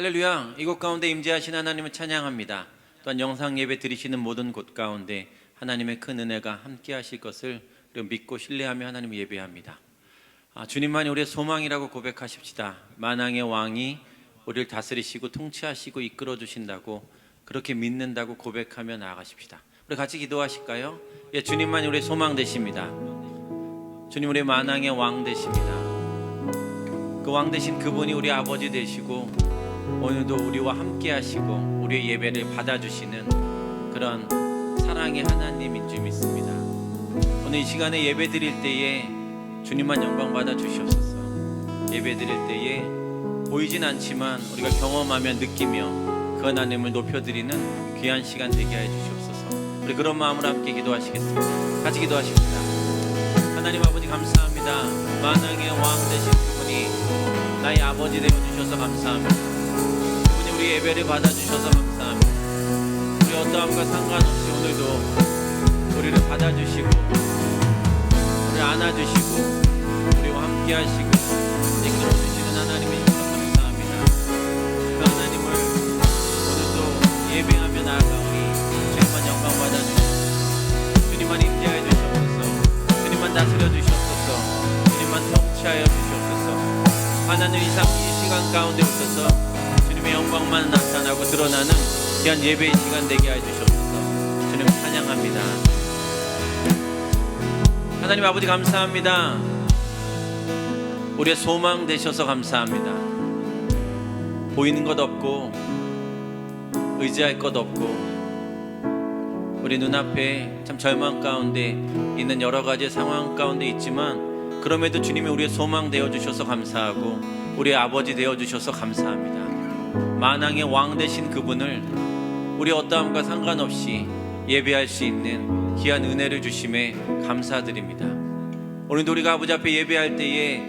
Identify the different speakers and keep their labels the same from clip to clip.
Speaker 1: 할렐루야. 이곳 가운데 임재하신 하나님을 찬양합니다. 또한 영상 예배 드리시는 모든 곳 가운데 하나님의 큰 은혜가 함께 하실 것을 믿고 신뢰하며 하나님을 예배합니다. 주님만이 우리의 소망이라고 고백하십시다. 만왕의 왕이 우리를 다스리시고 통치하시고 이끌어 주신다고, 그렇게 믿는다고 고백하며 나아가십시다. 우리 같이 기도하실까요? 예, 주님만이 우리의 소망 되십니다. 주님, 우리의 만왕의 왕 되십니다. 그 왕 되신 그분이 우리 아버지 되시고 오늘도 우리와 함께 하시고 우리의 예배를 받아주시는 그런 사랑의 하나님인 줄 믿습니다. 오늘 이 시간에 예배 드릴 때에 주님만 영광 받아 주시옵소서. 예배 드릴 때에 보이진 않지만 우리가 경험하며 느끼며 그 하나님을 높여드리는 귀한 시간 되게 해 주시옵소서. 우리 그런 마음으로 함께 기도하시겠습니다. 같이 기도하십니다. 하나님 아버지 감사합니다. 만왕의 왕 되신 그분이 나의 아버지 되어주셔서 감사합니다. 그분이 우리 예배를 받아주셔서 감사합니다. 우리 어떠함과 상관없이 오늘도 우리를 받아주시고 우리를 안아주시고 우리와 함께 하시고 이끌어주시는 하나님이시여 감사합니다. 그 하나님을 오늘도 예배하며 나아가오니 주님만 영광 받아주시고 주님만 임재하여 주시옵소서. 주님만 다스려 주시옵소서. 주님만 통치하여 주시옵소서. 하나님 이 시간 가운데 오셔서 주님의 영광만 나타나고 드러나는 귀한 예배의 시간 되게 해 주시옵소서. 주님 찬양합니다. 하나님 아버지 감사합니다. 우리의 소망 되셔서 감사합니다. 보이는 것 없고 의지할 것 없고 우리 눈앞에 참 절망 가운데 있는 여러 가지 상황 가운데 있지만 그럼에도 주님이 우리의 소망 되어주셔서 감사하고 우리의 아버지 되어주셔서 감사합니다. 만왕의 왕 되신 그분을 우리 어떠함과 상관없이 예배할 수 있는 귀한 은혜를 주심에 감사드립니다. 오늘도 우리가 아버지 앞에 예배할 때에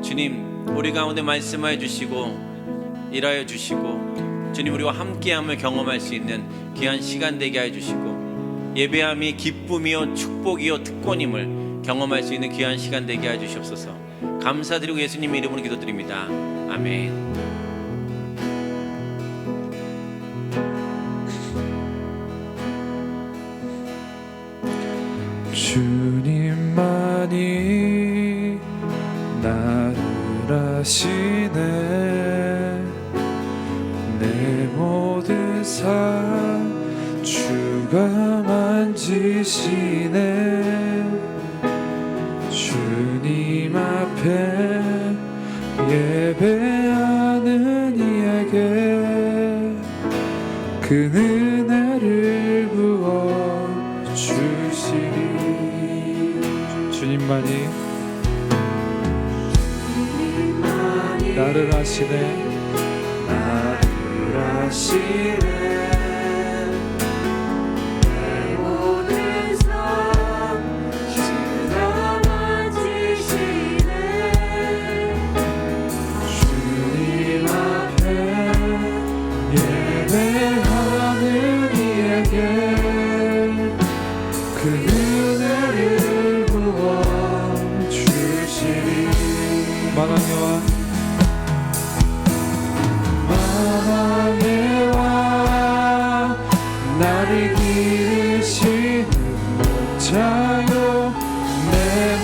Speaker 1: 주님 우리 가운데 말씀하여 주시고 일하여 주시고 주님 우리와 함께함을 경험할 수 있는 귀한 시간 되게 해 주시고 예배함이 기쁨이요 축복이요 특권임을 경험할 수 있는 귀한 시간 되게 해 주시옵소서. 감사드리고 예수님 이름으로 기도드립니다. 아멘.
Speaker 2: 주님만이 나를 아시네. 내 모든 삶 주가 만지시네. 주님 앞에 예배하는 이에게 그 은혜를 부어 주시리. 주님만이 나를 아시네. 나를 아시네. 만왕의 왕 나를 기르시는 목자요. 내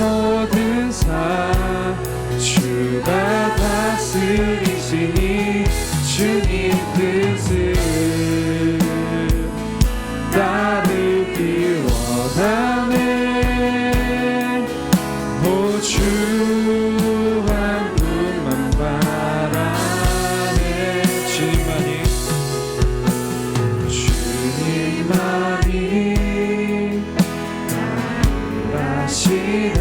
Speaker 2: 모든 삶 주가 다스리시니 주님 뜻을 따르기 원하네. 오 주 한 분만 바라네. 주님만이 나를 아시네.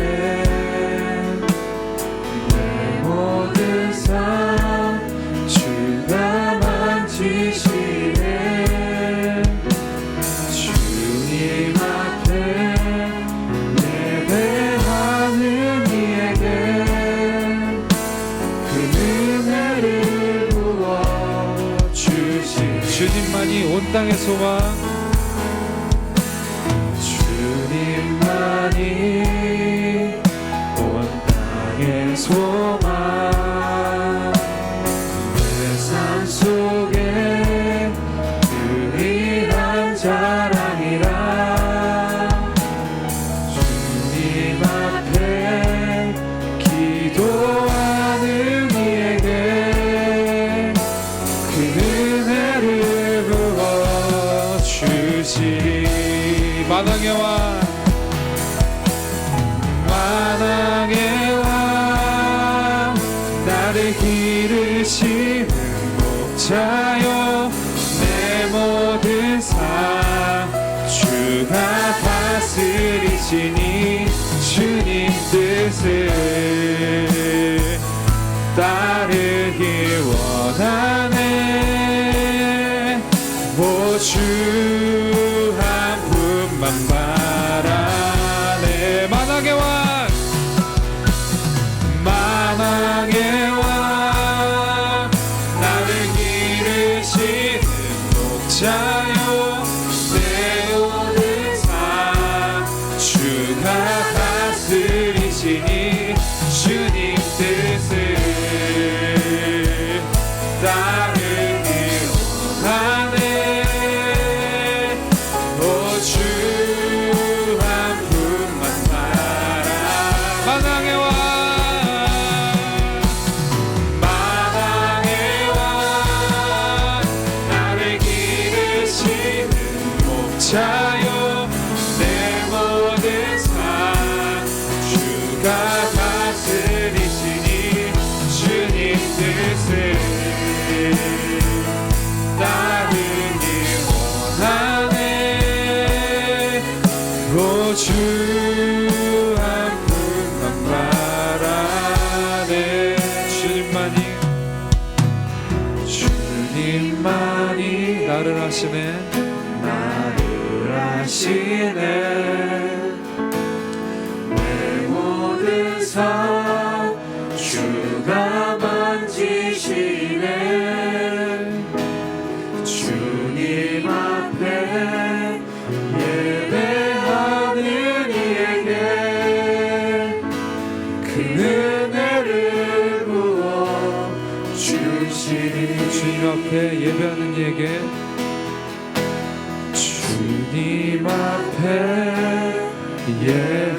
Speaker 2: 내 모든 삶 주가 만지시네. 주님 앞에 예배하는 이에게 그 은혜를 부어 주시. 주님만이 온 땅의 소망. 주님만이 온 땅의 소망. 내 삶 속 자랑이라 주님 앞에 기도하는 이에게 그 은혜를 부어주시리. 만왕의 왕 만왕의 왕 나를 기르시는 목자여 내 모든 삶 주가 다스리시니 주님 뜻을 따르길 원하네. 오 주 한 분만 바라네. 만왕의 왕 만왕의 왕 나를 기르시는 목자여 내 모든 삶 주가 다스리시니 주님 뜻을 따르길 원하네. 오 주 한 분만 바라. 만왕의 왕 만왕의 왕 나를 기르시는 목자여 내 모든 삶 주가 다스리시니 주님 뜻을 따르길 원하네. 오 주 한 분만 바라네. 주님만이 나를 하시네. 나를 하시네. 내 모든 삶 주가 만지시네. 주님 앞에 예배하는 이에게 그 은혜를 부어 주시니. 주님 앞에 예배하는 이에게 주님 앞에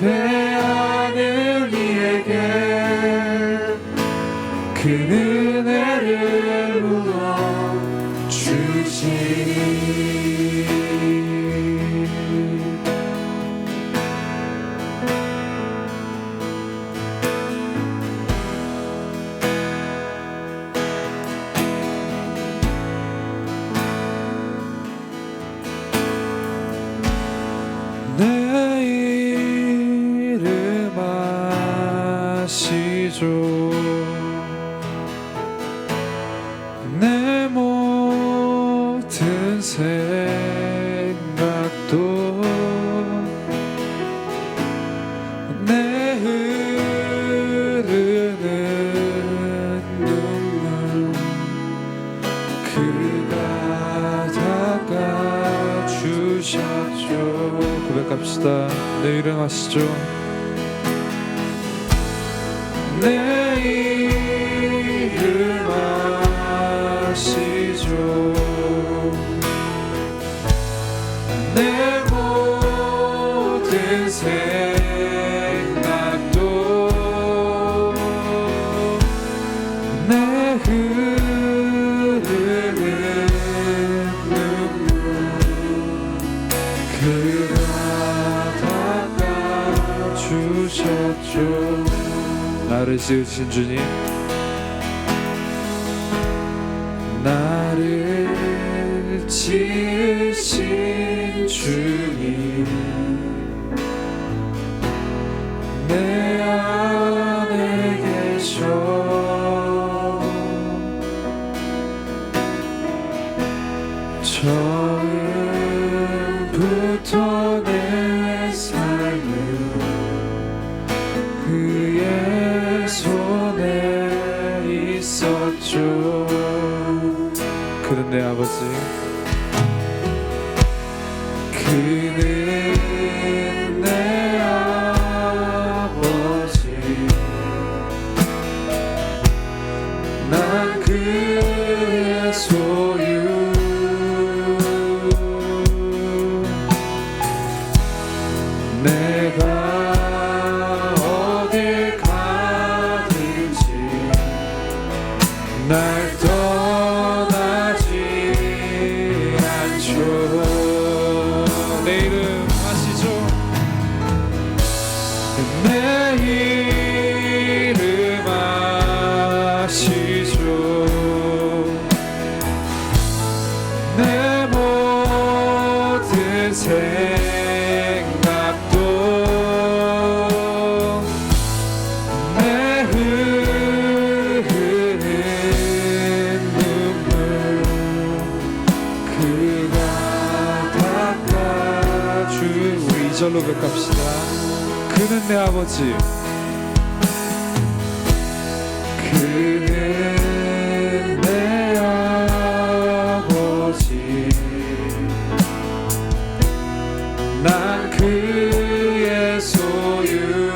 Speaker 2: 예배하는 이에게 그 은혜를 부어 주시니. 내 이름 아시죠. 내 모든 생각도 내 흐르는 눈물 그가 닦아주셨죠. 고백합시다. 내 이름 아시죠. 내 이름 아시죠. 내 모든 생각도 내 흐르는 눈물 그가 닦아주셨죠. 나를 지으신 주님, 나를 지으신 주님, 내 안에 계셔. 처음부터 내 삶은 그의 손에 있었죠. 그는 내 아버지, 그는 내 아버지, 난 그의 소유. 모든 생각도 내 흐르는 눈물 그가 닦아주. 우리 2절로 고백합시다. 그는 내 아버지, 그는 내 아버지, 난 그의 소유.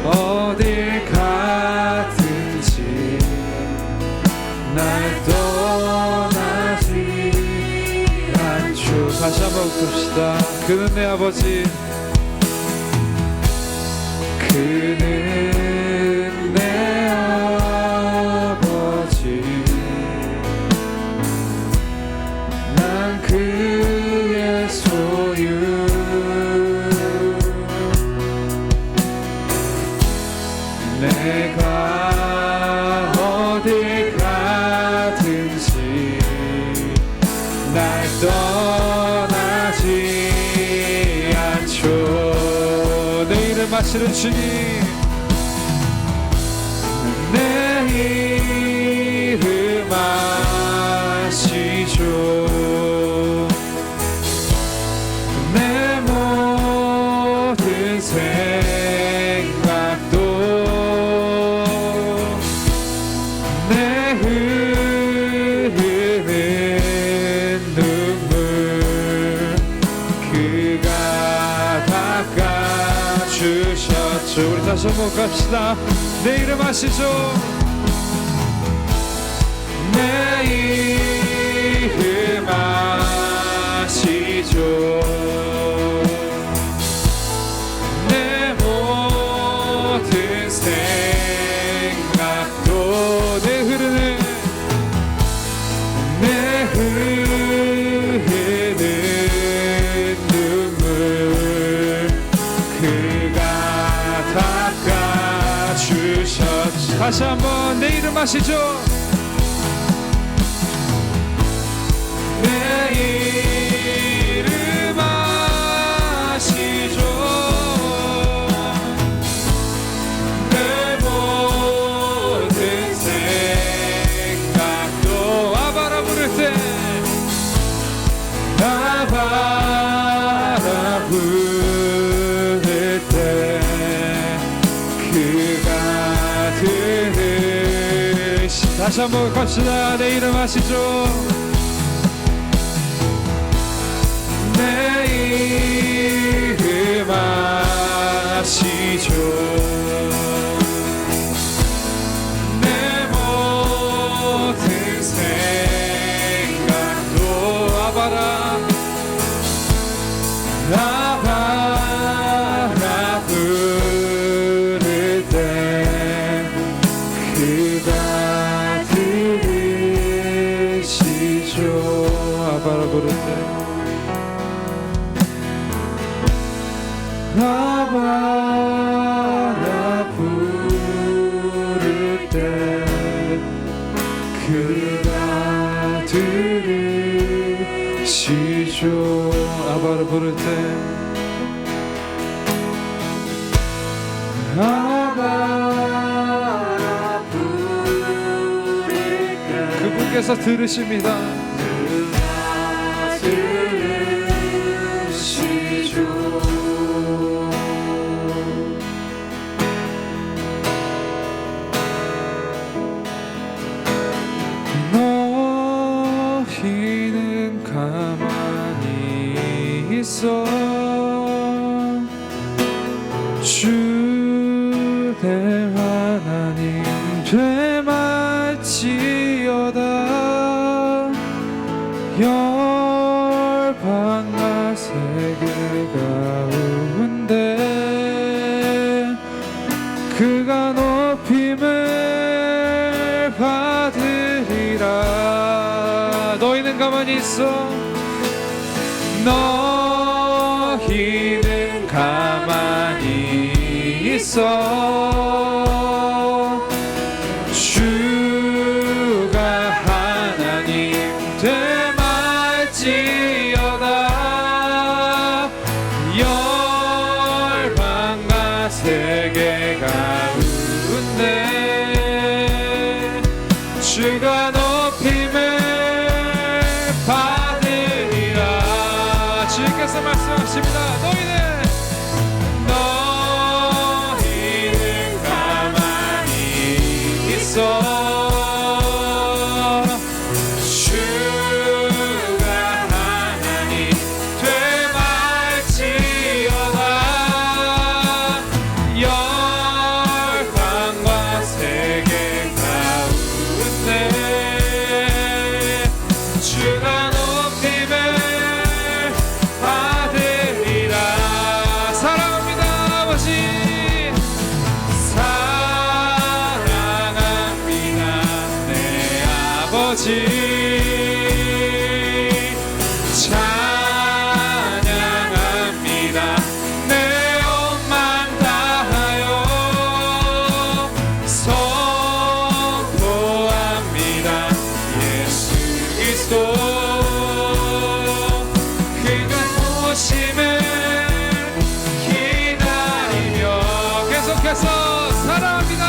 Speaker 2: 어딜 가든지 날 떠나지 않죠. 다시 한번 부릅시다. 그는 내 아버지, 그는 내 아버지, 난 그의 소유. 내가 어딜 가든지 날 떠나지 않죠. 내 이름 아시는 주님, 내 이름 아시죠. 내 모든 생각도 내 흐르는 눈물 그가 닦아주셨죠. 우리 다시 한번 갑시다. 내 이름 아시죠? 내 이름 아시죠. 내 모든 생각도 내 흐르는 눈물 그가 닦아주셨지. 다시 한번 내 이름 아시죠? 내 이름 아시죠. 내 모든 생각도 아바라 부를 때 아바라 부를 때 그가 들으시. 다시 한번 갑시다. 내 이름 아시죠? 내 이름 아시죠. 내 모든 생각도 아바라 부를 때 그가 들으시죠. 아바라 부를 때 아바라 부를 때 그가 들으시죠. 아바라 부를 때 아바라 부를 때 그분께서 들으십니다. 그가 들으시죠. 너희는 가만히 있어 주 내 하나님 되말지어다. 열방과 세계 가운데 그가 높임을 받으리라. 너희는 가만히 있어. 너희는 가만히 있어 주 주가 높임을 받으리라. 주께서 말씀하십니다. 너희는 가만히 있어. 찬양합니다. 내 온만 다하여 선포합니다. 예수 그리스도 그가 오심을 기다리며 계속해서 사랑합니다.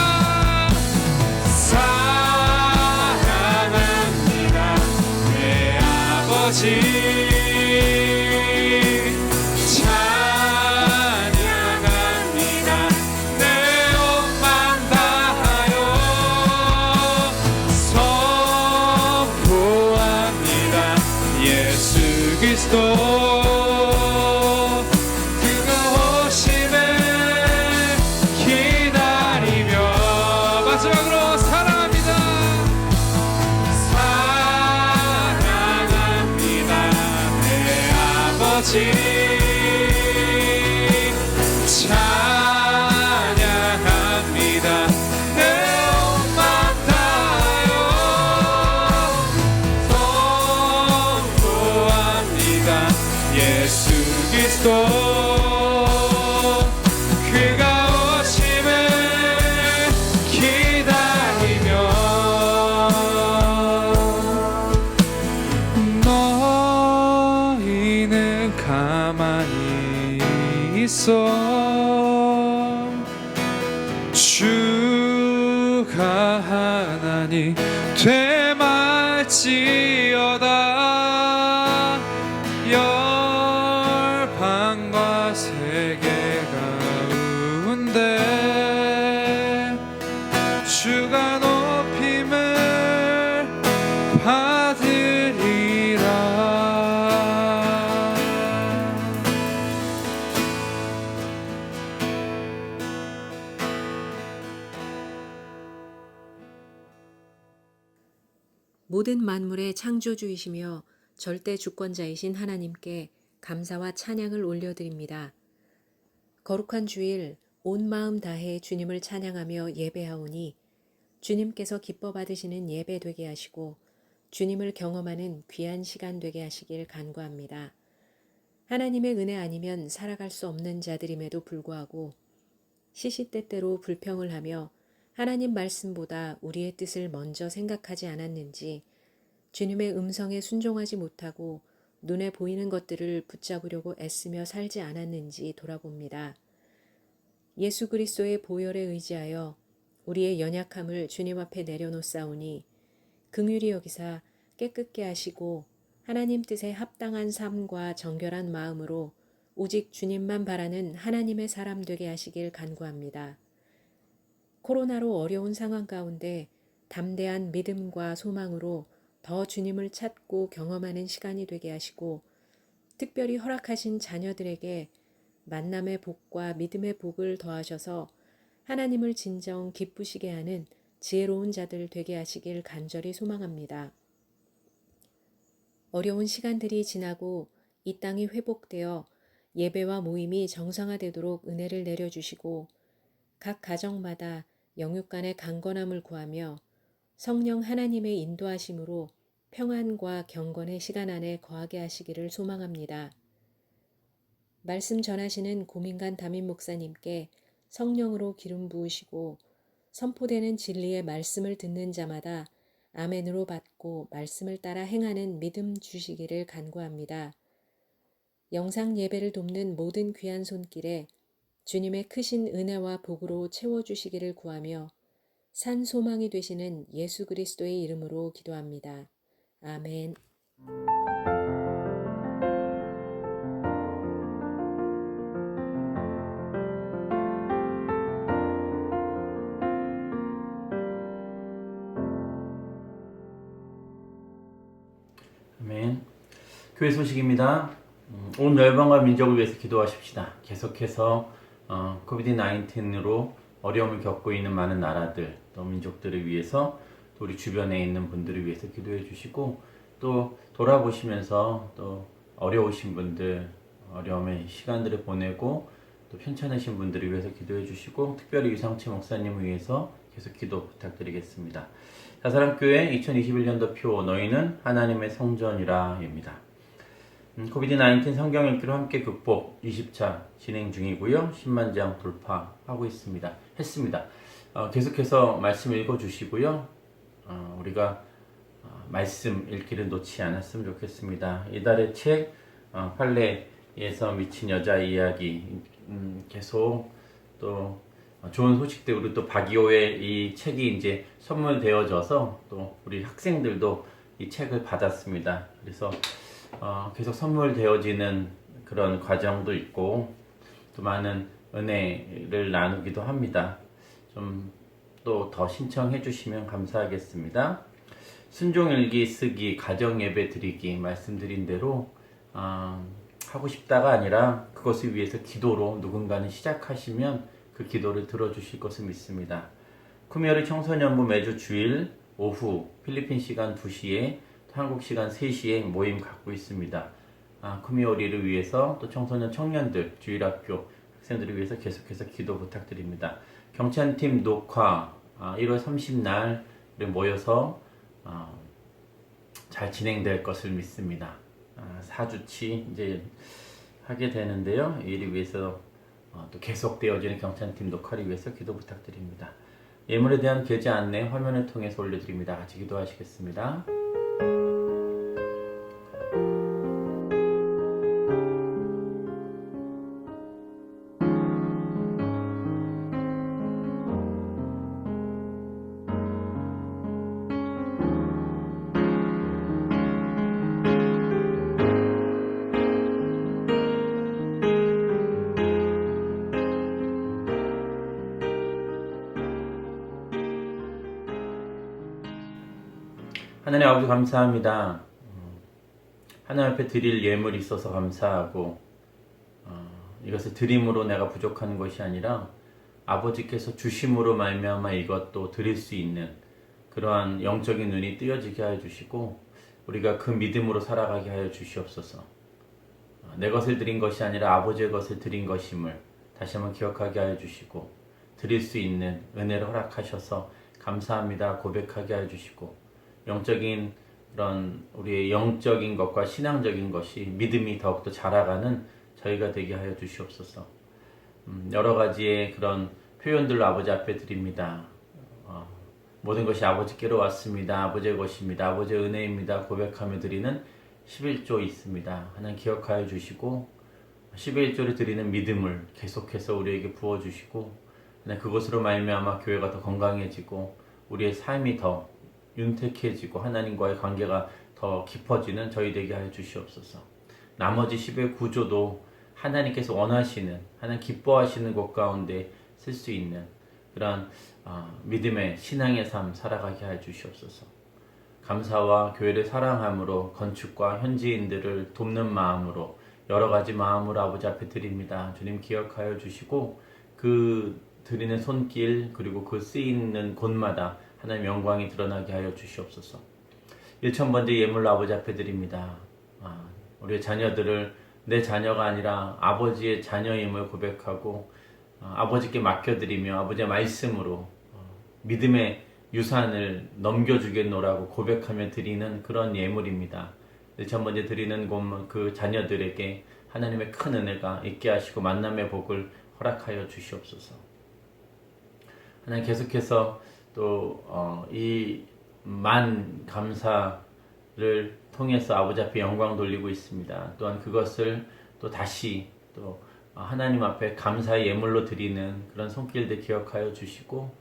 Speaker 2: 찬양합니다. 내 온만 다하여 선포합니다. 예수 그리스도 그가 오심을 기다리며 마지막으로 사랑합니다. 찬양합니다. 내 온만 다하여 선포합니다. 예수 그리스도 그가 오심을 기다리며 너희는 가만히 있어. 주가 하나님 되말지어다. 열방과 세계 가운데 주가 높임을 받으리라.
Speaker 3: 모든 만물의 창조주이시며 절대 주권자이신 하나님께 감사와 찬양을 올려드립니다. 거룩한 주일 온 마음 다해 주님을 찬양하며 예배하오니 주님께서 기뻐 받으시는 예배 되게 하시고 주님을 경험하는 귀한 시간 되게 하시길 간구합니다. 하나님의 은혜 아니면 살아갈 수 없는 자들임에도 불구하고 시시때때로 불평을 하며 하나님 말씀보다 우리의 뜻을 먼저 생각하지 않았는지, 주님의 음성에 순종하지 못하고 눈에 보이는 것들을 붙잡으려고 애쓰며 살지 않았는지 돌아봅니다. 예수 그리스도의 보혈에 의지하여 우리의 연약함을 주님 앞에 내려놓사오니 긍휼히 여기사 깨끗게 하시고 하나님 뜻에 합당한 삶과 정결한 마음으로 오직 주님만 바라는 하나님의 사람 되게 하시길 간구합니다. 코로나로 어려운 상황 가운데 담대한 믿음과 소망으로 더 주님을 찾고 경험하는 시간이 되게 하시고 특별히 허락하신 자녀들에게 만남의 복과 믿음의 복을 더하셔서 하나님을 진정 기쁘시게 하는 지혜로운 자들 되게 하시길 간절히 소망합니다. 어려운 시간들이 지나고 이 땅이 회복되어 예배와 모임이 정상화되도록 은혜를 내려주시고 각 가정마다 영육 간의 강건함을 구하며 성령 하나님의 인도하심으로 평안과 경건의 시간 안에 거하게 하시기를 소망합니다. 말씀 전하시는 고민관 담임 목사님께 성령으로 기름 부으시고 선포되는 진리의 말씀을 듣는 자마다 아멘으로 받고 말씀을 따라 행하는 믿음 주시기를 간구합니다. 영상 예배를 돕는 모든 귀한 손길에 주님의 크신 은혜와 복으로 채워주시기를 구하며 산 소망이 되시는 예수 그리스도의 이름으로 기도합니다. 아멘.
Speaker 1: 아멘. 교회 소식입니다. 온 열방과 민족을 위해서 기도하십시다. 계속해서 코비드 19으로 어려움을 겪고 있는 많은 나라들, 또 민족들을 위해서, 또 우리 주변에 있는 분들을 위해서 기도해 주시고, 또 돌아보시면서 또 어려우신 분들, 어려움의 시간들을 보내고 또 편찮으신 분들을 위해서 기도해 주시고, 특별히 유상채 목사님을 위해서 계속 기도 부탁드리겠습니다. 사랑교회 2021년도 표 너희는 하나님의 성전이라입니다. 코비드 19 성경 읽기로 함께 극복 20차 진행 중이고요. 10만 장 돌파하고 했습니다. 계속해서 말씀 읽어주시고요. 우리가 말씀 읽기를 놓지 않았으면 좋겠습니다. 이달의 책 판례에서 미친 여자 이야기, 계속 또 좋은 소식들, 우리 또 박이호의 이 책이 이제 선물되어져서 또 우리 학생들도 이 책을 받았습니다. 그래서 계속 선물되어지는 그런 과정도 있고 또 많은 은혜를 나누기도 합니다. 좀 또 더 신청해 주시면 감사하겠습니다. 순종일기 쓰기, 가정예배 드리기 말씀드린 대로 하고 싶다가 아니라 그것을 위해서 기도로 누군가는 시작하시면 그 기도를 들어주실 것을 믿습니다. 쿠미오리 청소년부 매주 주일 오후 필리핀 시간 2시에 한국 시간 3시에 모임 갖고 있습니다. 쿠미오리를 위해서 또 청소년 청년들, 주일학교 학생들을 위해서 계속해서 기도 부탁드립니다. 경찬팀 녹화 1월 30날 모여서 잘 진행될 것을 믿습니다. 4주치 이제 하게 되는데요. 이를 위해서 또 계속되어지는 경찬팀 녹화를 위해서 기도 부탁드립니다. 예물에 대한 계좌 안내 화면을 통해서 올려드립니다. 같이 기도하시겠습니다. 하나님 아버지 감사합니다. 하나님 앞에 드릴 예물이 있어서 감사하고 이것을 드림으로 내가 부족한 것이 아니라 아버지께서 주심으로 말미암아 이것도 드릴 수 있는 그러한 영적인 눈이 뜨여지게 하여 주시고 우리가 그 믿음으로 살아가게 하여 주시옵소서. 내 것을 드린 것이 아니라 아버지의 것을 드린 것임을 다시 한번 기억하게 하여 주시고 드릴 수 있는 은혜를 허락하셔서 감사합니다 고백하게 하여 주시고 영적인 그런 우리의 영적인 것과 신앙적인 것이 믿음이 더욱더 자라가는 저희가 되게 하여 주시옵소서. 여러 가지의 그런 표현들로 아버지 앞에 드립니다. 모든 것이 아버지께로 왔습니다. 아버지의 것입니다. 아버지의 은혜입니다. 고백하며 드리는 11조 있습니다. 하나님 기억하여 주시고 11조를 드리는 믿음을 계속해서 우리에게 부어주시고 그것으로 말미암아 교회가 더 건강해지고 우리의 삶이 더 윤택해지고 하나님과의 관계가 더 깊어지는 저희 되게 하여 주시옵소서. 나머지 10의 구조도 하나님께서 원하시는, 하나님 기뻐하시는 곳 가운데 쓸 수 있는 그런 믿음의 신앙의 삶 살아가게 하여 주시옵소서. 감사와 교회를 사랑함으로 건축과 현지인들을 돕는 마음으로 여러 가지 마음으로 아버지 앞에 드립니다. 주님 기억하여 주시고 그 드리는 손길 그리고 그 쓰이는 곳마다 하나님 영광이 드러나게 하여 주시옵소서. 1000번째 예물로 아버지 앞에 드립니다. 우리의 자녀들을 내 자녀가 아니라 아버지의 자녀임을 고백하고 아버지께 맡겨드리며 아버지의 말씀으로 믿음의 유산을 넘겨주겠노라고 고백하며 드리는 그런 예물입니다. 1000번째 드리는 그 자녀들에게 하나님의 큰 은혜가 있게 하시고 만남의 복을 허락하여 주시옵소서. 하나님 계속해서 또 이 만 감사를 통해서 아버지 앞에 영광 돌리고 있습니다. 또한 그것을 또 다시 또 하나님 앞에 감사의 예물로 드리는 그런 손길들 기억하여 주시고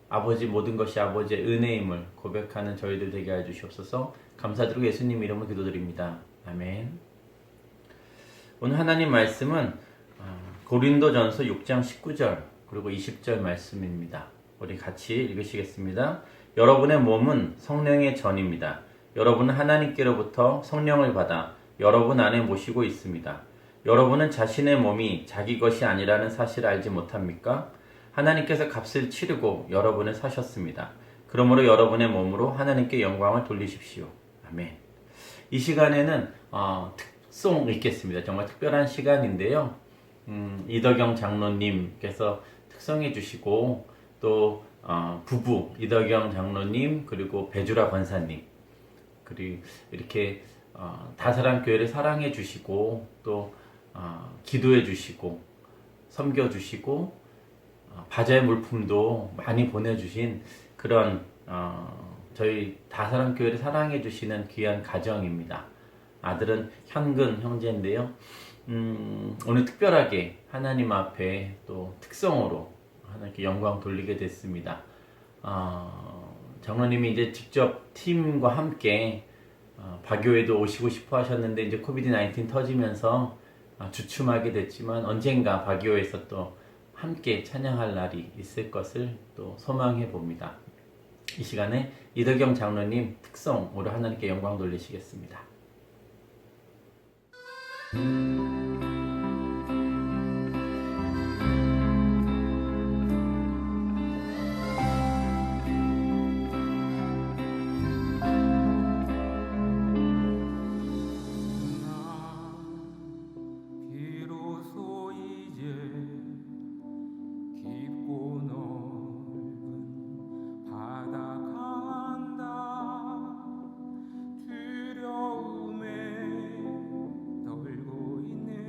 Speaker 1: 아버지 모든 것이 아버지의 은혜임을 고백하는 저희들 되게 해 주시옵소서. 감사드리고 예수님 이름으로 기도드립니다. 아멘. 오늘 하나님 말씀은 고린도전서 6장 19절 그리고 20절 말씀입니다. 우리 같이 읽으시겠습니다. 여러분의 몸은 성령의 전입니다. 여러분은 하나님께로부터 성령을 받아 여러분 안에 모시고 있습니다. 여러분은 자신의 몸이 자기 것이 아니라는 사실을 알지 못합니까? 하나님께서 값을 치르고 여러분을 사셨습니다. 그러므로 여러분의 몸으로 하나님께 영광을 돌리십시오. 아멘. 이 시간에는 특송 읽겠습니다. 정말 특별한 시간인데요. 이덕영 장로님께서 특송해 주시고 또 부부 이덕영 장로님 그리고 배주라 권사님 그리고 이렇게 다사랑교회를 사랑해 주시고 또 기도해 주시고 섬겨 주시고 바자의 물품도 많이 보내주신 그런 저희 다사랑교회를 사랑해 주시는 귀한 가정입니다. 아들은 현근 형제인데요. 오늘 특별하게 하나님 앞에 또 특성으로 하나님께 영광 돌리게 됐습니다. 장로님이 이제 직접 팀과 함께 바교회도 오시고 싶어 하셨는데 이제 코비드-19 터지면서 주춤하게 됐지만 언젠가 바교회에서 또 함께 찬양할 날이 있을 것을 또 소망해 봅니다. 이 시간에 이덕영 장로님 특성으로 하나님께 영광 돌리시겠습니다.
Speaker 4: 두려움에 떨고 있는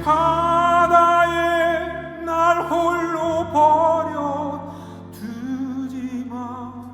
Speaker 4: 바다에 날 홀로 버려 두지 마소서.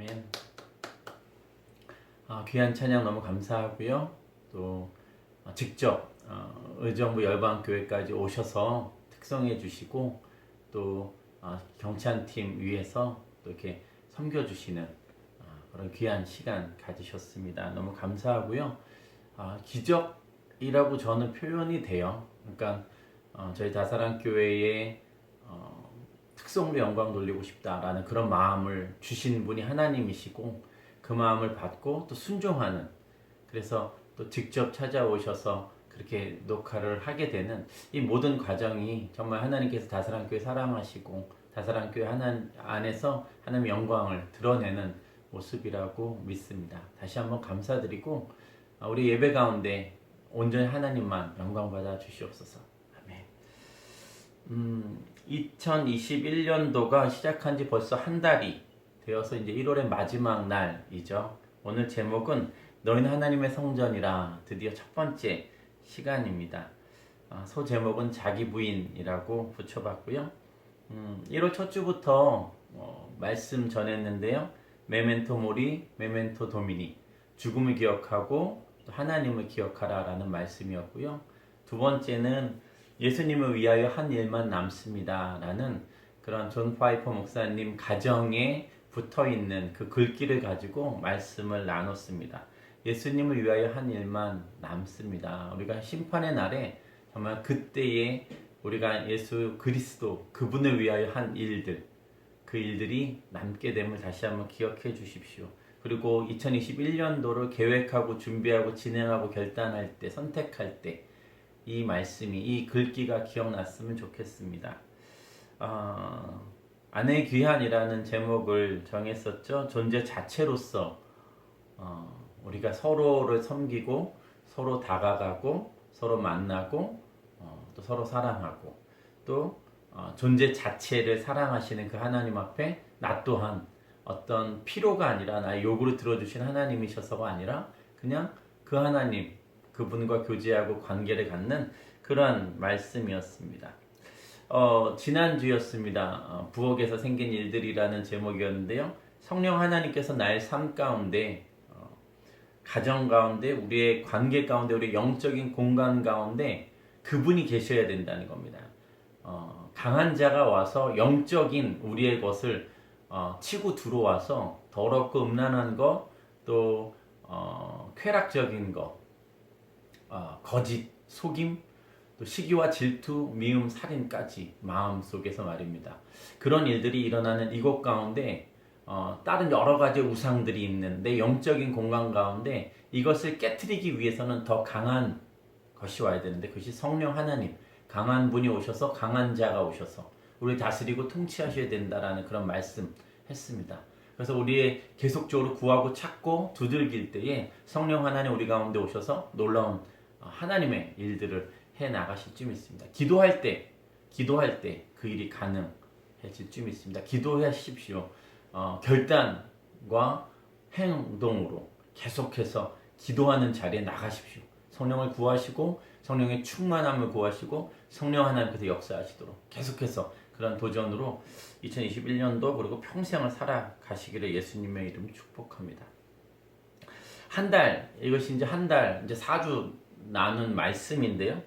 Speaker 1: 아멘. 귀한 찬양 너무 감사하고요. 또 직접 의정부 열방교회까지 오셔서 특성해 주시고 또 경찬팀 위에서 또 이렇게 섬겨주시는 그런 귀한 시간 가지셨습니다. 너무 감사하고요. 기적이라고 저는 표현이 돼요. 그러니까 저희 다사랑교회의 특성으로 영광 돌리고 싶다라는 그런 마음을 주신 분이 하나님이시고 그 마음을 받고 또 순종하는, 그래서 또 직접 찾아오셔서 그렇게 녹화를 하게 되는 이 모든 과정이 정말 하나님께서 다사랑교회 사랑하시고 다사랑교회 안에서 하나님의 영광을 드러내는 모습이라고 믿습니다. 다시 한번 감사드리고 우리 예배 가운데 온전히 하나님만 영광 받아 주시옵소서. 아멘. 2021년도가 시작한 지 벌써 한 달이 되어서 이제 1월의 마지막 날이죠. 오늘 제목은 너희는 하나님의 성전이라, 드디어 첫 번째 시간입니다. 소 제목은 자기 부인이라고 붙여봤고요. 1월 첫 주부터 말씀 전했는데요. 메멘토 모리, 메멘토 도미니, 죽음을 기억하고 또 하나님을 기억하라 라는 말씀이었고요. 두 번째는 예수님을 위하여 한 일만 남습니다 라는 그런 존 파이퍼 목사님 가정에 붙어있는 그 글귀를 가지고 말씀을 나눴습니다. 예수님을 위하여 한 일만 남습니다. 우리가 심판의 날에 정말 그때에 우리가 예수 그리스도 그분을 위하여 한 일들, 그 일들이 남게 됨을 다시 한번 기억해 주십시오. 그리고 2021년도를 계획하고 준비하고 진행하고 결단할 때, 선택할 때 이 말씀이, 이 글귀가 기억났으면 좋겠습니다. 아내의 귀한이라는 제목을 정했었죠. 존재 자체로서 우리가 서로를 섬기고 서로 다가가고 서로 만나고 또 서로 사랑하고 또 존재 자체를 사랑하시는 그 하나님 앞에 나 또한 어떤 필요가 아니라 나의 요구를 들어주신 하나님이셔서가 아니라 그냥 그 하나님, 그분과 교제하고 관계를 갖는 그런 말씀이었습니다. 지난주였습니다. 부엌에서 생긴 일들이라는 제목이었는데요. 성령 하나님께서 나의 삶 가운데, 가정 가운데, 우리의 관계 가운데, 우리의 영적인 공간 가운데 그분이 계셔야 된다는 겁니다. 강한 자가 와서 영적인 우리의 것을 치고 들어와서 더럽고 음란한 것, 또 쾌락적인 것, 거짓, 속임, 또 시기와 질투, 미움, 살인까지 마음속에서 말입니다. 그런 일들이 일어나는 이곳 가운데 다른 여러 가지 우상들이 있는 내 영적인 공간 가운데 이것을 깨트리기 위해서는 더 강한 것이 와야 되는데, 그것이 성령 하나님, 강한 분이 오셔서, 강한 자가 오셔서 우리를 다스리고 통치하셔야 된다라는 그런 말씀 했습니다. 그래서 우리의 계속적으로 구하고 찾고 두들길 때에 성령 하나님 우리 가운데 오셔서 놀라운 하나님의 일들을 해 나가실 줄 믿습니다. 기도할 때 그 일이 가능해질 줄 믿습니다. 기도하십시오. 결단과 행동으로 계속해서 기도하는 자리에 나가십시오. 성령을 구하시고 성령의 충만함을 구하시고 성령 하나님께서 역사하시도록 계속해서 그런 도전으로 2021년도 그리고 평생을 살아가시기를 예수님의 이름 축복합니다. 한 달, 이것이 이제 한 달, 이제 4주 나눈 말씀인데요.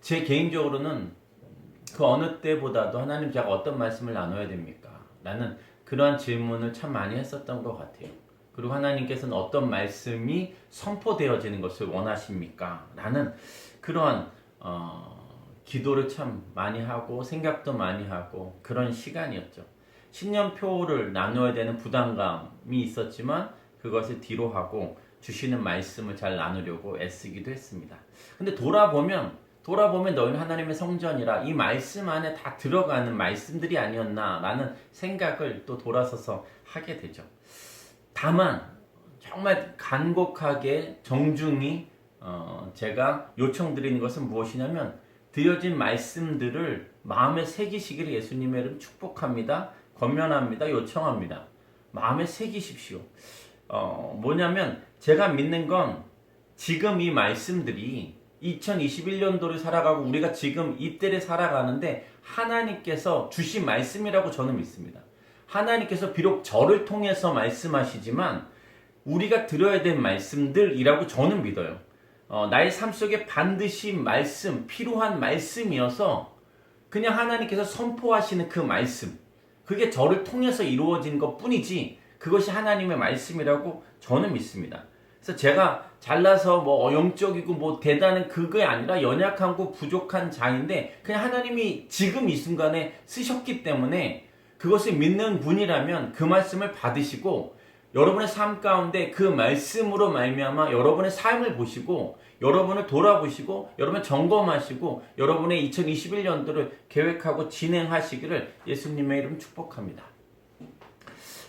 Speaker 1: 제 개인적으로는 그 어느 때보다도 하나님, 제가 어떤 말씀을 나눠야 됩니까? 라는 그러한 질문을 참 많이 했었던 것 같아요. 그리고 하나님께서는 어떤 말씀이 선포되어지는 것을 원하십니까? 라는 그러한 기도를 참 많이 하고 생각도 많이 하고 그런 시간이었죠. 신년표를 나눠야 되는 부담감이 있었지만 그것을 뒤로 하고 주시는 말씀을 잘 나누려고 애쓰기도 했습니다. 근데 돌아보면 너희는 하나님의 성전이라, 이 말씀 안에 다 들어가는 말씀들이 아니었나 라는 생각을 또 돌아서서 하게 되죠. 다만 정말 간곡하게 정중히 제가 요청드리는 것은 무엇이냐면, 드려진 말씀들을 마음에 새기시기를 예수님의 이름 축복합니다, 권면합니다, 요청합니다. 마음에 새기십시오. 뭐냐면 제가 믿는 건 지금 이 말씀들이 2021년도를 살아가고 우리가 지금 이때를 살아가는데 하나님께서 주신 말씀이라고 저는 믿습니다. 하나님께서 비록 저를 통해서 말씀하시지만 우리가 들어야 될 말씀들이라고 저는 믿어요. 나의 삶 속에 반드시 말씀, 필요한 말씀이어서 그냥 하나님께서 선포하시는 그 말씀, 그게 저를 통해서 이루어진 것 뿐이지 그것이 하나님의 말씀이라고 저는 믿습니다. 그래서 제가 잘나서 뭐 영적이고 뭐 대단한 그게 아니라 연약하고 부족한 자인데 그냥 하나님이 지금 이 순간에 쓰셨기 때문에 그것을 믿는 분이라면 그 말씀을 받으시고 여러분의 삶 가운데 그 말씀으로 말미암아 여러분의 삶을 보시고 여러분을 돌아보시고 여러분 점검하시고 여러분의 2021년도를 계획하고 진행하시기를 예수님의 이름 축복합니다.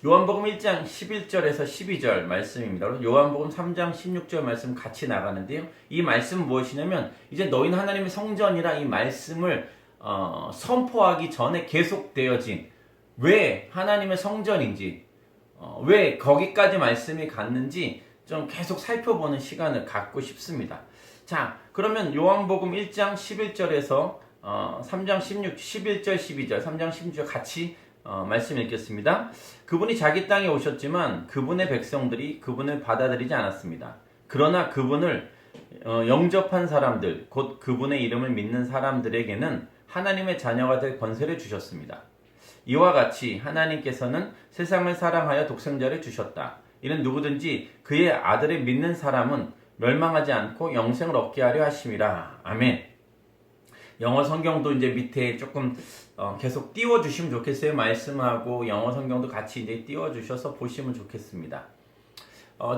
Speaker 1: 요한복음 1장 11절에서 12절 말씀입니다. 요한복음 3장 16절 말씀 같이 나가는데요. 이 말씀은 무엇이냐면 이제 너희는 하나님의 성전이라 이 말씀을 선포하기 전에 계속되어진 왜 하나님의 성전인지 왜 거기까지 말씀이 갔는지 좀 계속 살펴보는 시간을 갖고 싶습니다. 자, 그러면 요한복음 1장 11절에서 3장 11절 12절 3장 16절 같이 말씀 읽겠습니다. 그분이 자기 땅에 오셨지만 그분의 백성들이 그분을 받아들이지 않았습니다. 그러나 그분을 영접한 사람들 곧 그분의 이름을 믿는 사람들에게는 하나님의 자녀가 될 권세를 주셨습니다. 이와 같이 하나님께서는 세상을 사랑하여 독생자를 주셨다. 이는 누구든지 그의 아들을 믿는 사람은 멸망하지 않고 영생을 얻게 하려 하심이라. 아멘. 영어 성경도 이제 밑에 조금 계속 띄워주시면 좋겠어요. 말씀하고 영어 성경도 같이 이제 띄워주셔서 보시면 좋겠습니다.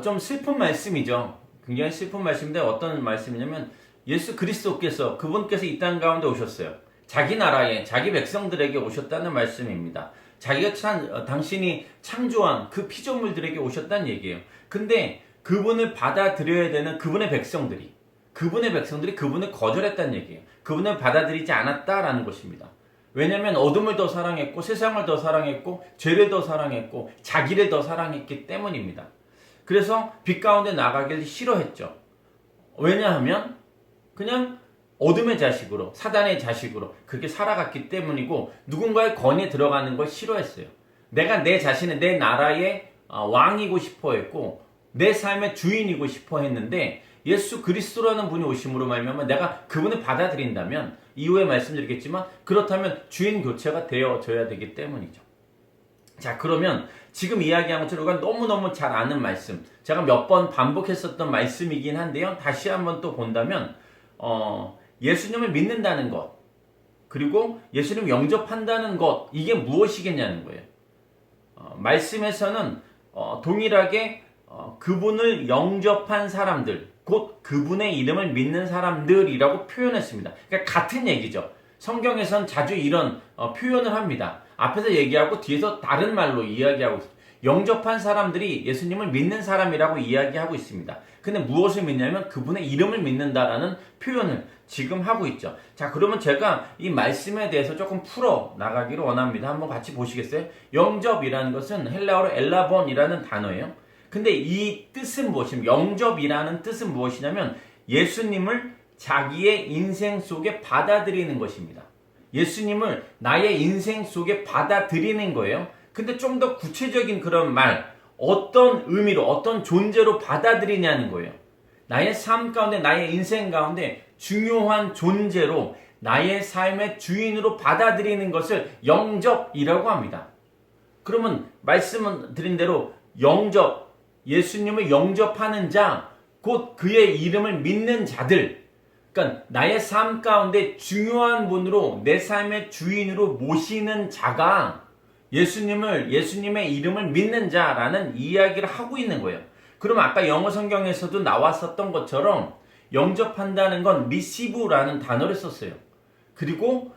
Speaker 1: 좀 슬픈 말씀이죠. 굉장히 슬픈 말씀인데 어떤 말씀이냐면 예수 그리스도께서 그분께서 이 땅 가운데 오셨어요. 자기 나라에 자기 백성들에게 오셨다는 말씀입니다. 자기가 당신이 창조한 그 피조물들에게 오셨다는 얘기예요. 근데 그분을 받아들여야 되는 그분의 백성들이 그분을 거절했다는 얘기예요. 그분을 받아들이지 않았다라는 것입니다. 왜냐하면 어둠을 더 사랑했고 세상을 더 사랑했고 죄를 더 사랑했고 자기를 더 사랑했기 때문입니다. 그래서 빛 가운데 나가기를 싫어했죠. 왜냐하면 그냥 어둠의 자식으로 사단의 자식으로 그렇게 살아갔기 때문이고 누군가의 권위에 들어가는 걸 싫어했어요. 내가 내 자신의 내 나라의 왕이고 싶어 했고 내 삶의 주인이고 싶어 했는데 예수 그리스도라는 분이 오심으로 말미암아 내가 그분을 받아들인다면 이후에 말씀드리겠지만 그렇다면 주인 교체가 되어져야 되기 때문이죠. 자, 그러면 지금 이야기한 것처럼 우리가 너무너무 잘 아는 말씀, 제가 몇 번 반복했었던 말씀이긴 한데요. 다시 한번 또 본다면 예수님을 믿는다는 것 그리고 예수님 영접한다는 것 이게 무엇이겠냐는 거예요. 말씀에서는 동일하게 그분을 영접한 사람들 곧 그분의 이름을 믿는 사람들이라고 표현했습니다. 그러니까 같은 얘기죠. 성경에선 자주 이런 표현을 합니다. 앞에서 얘기하고 뒤에서 다른 말로 이야기하고 있습니다. 영접한 사람들이 예수님을 믿는 사람이라고 이야기하고 있습니다. 근데 무엇을 믿냐면 그분의 이름을 믿는다라는 표현을 지금 하고 있죠. 자, 그러면 제가 이 말씀에 대해서 조금 풀어 나가기를 원합니다. 한번 같이 보시겠어요? 영접이라는 것은 헬라어로 엘라본이라는 단어예요. 근데 이 뜻은 무엇이냐면 영접이라는 뜻은 무엇이냐면 예수님을 자기의 인생 속에 받아들이는 것입니다. 예수님을 나의 인생 속에 받아들이는 거예요. 근데 좀 더 구체적인 그런 말, 어떤 의미로, 어떤 존재로 받아들이냐는 거예요. 나의 삶 가운데, 나의 인생 가운데 중요한 존재로 나의 삶의 주인으로 받아들이는 것을 영접이라고 합니다. 그러면 말씀은 드린 대로 영접, 예수님을 영접하는 자, 곧 그의 이름을 믿는 자들, 그러니까 나의 삶 가운데 중요한 분으로 내 삶의 주인으로 모시는 자가 예수님의 이름을 믿는 자라는 이야기를 하고 있는 거예요. 그럼 아까 영어 성경에서도 나왔었던 것처럼 영접한다는 건 receive라는 단어를 썼어요. 그리고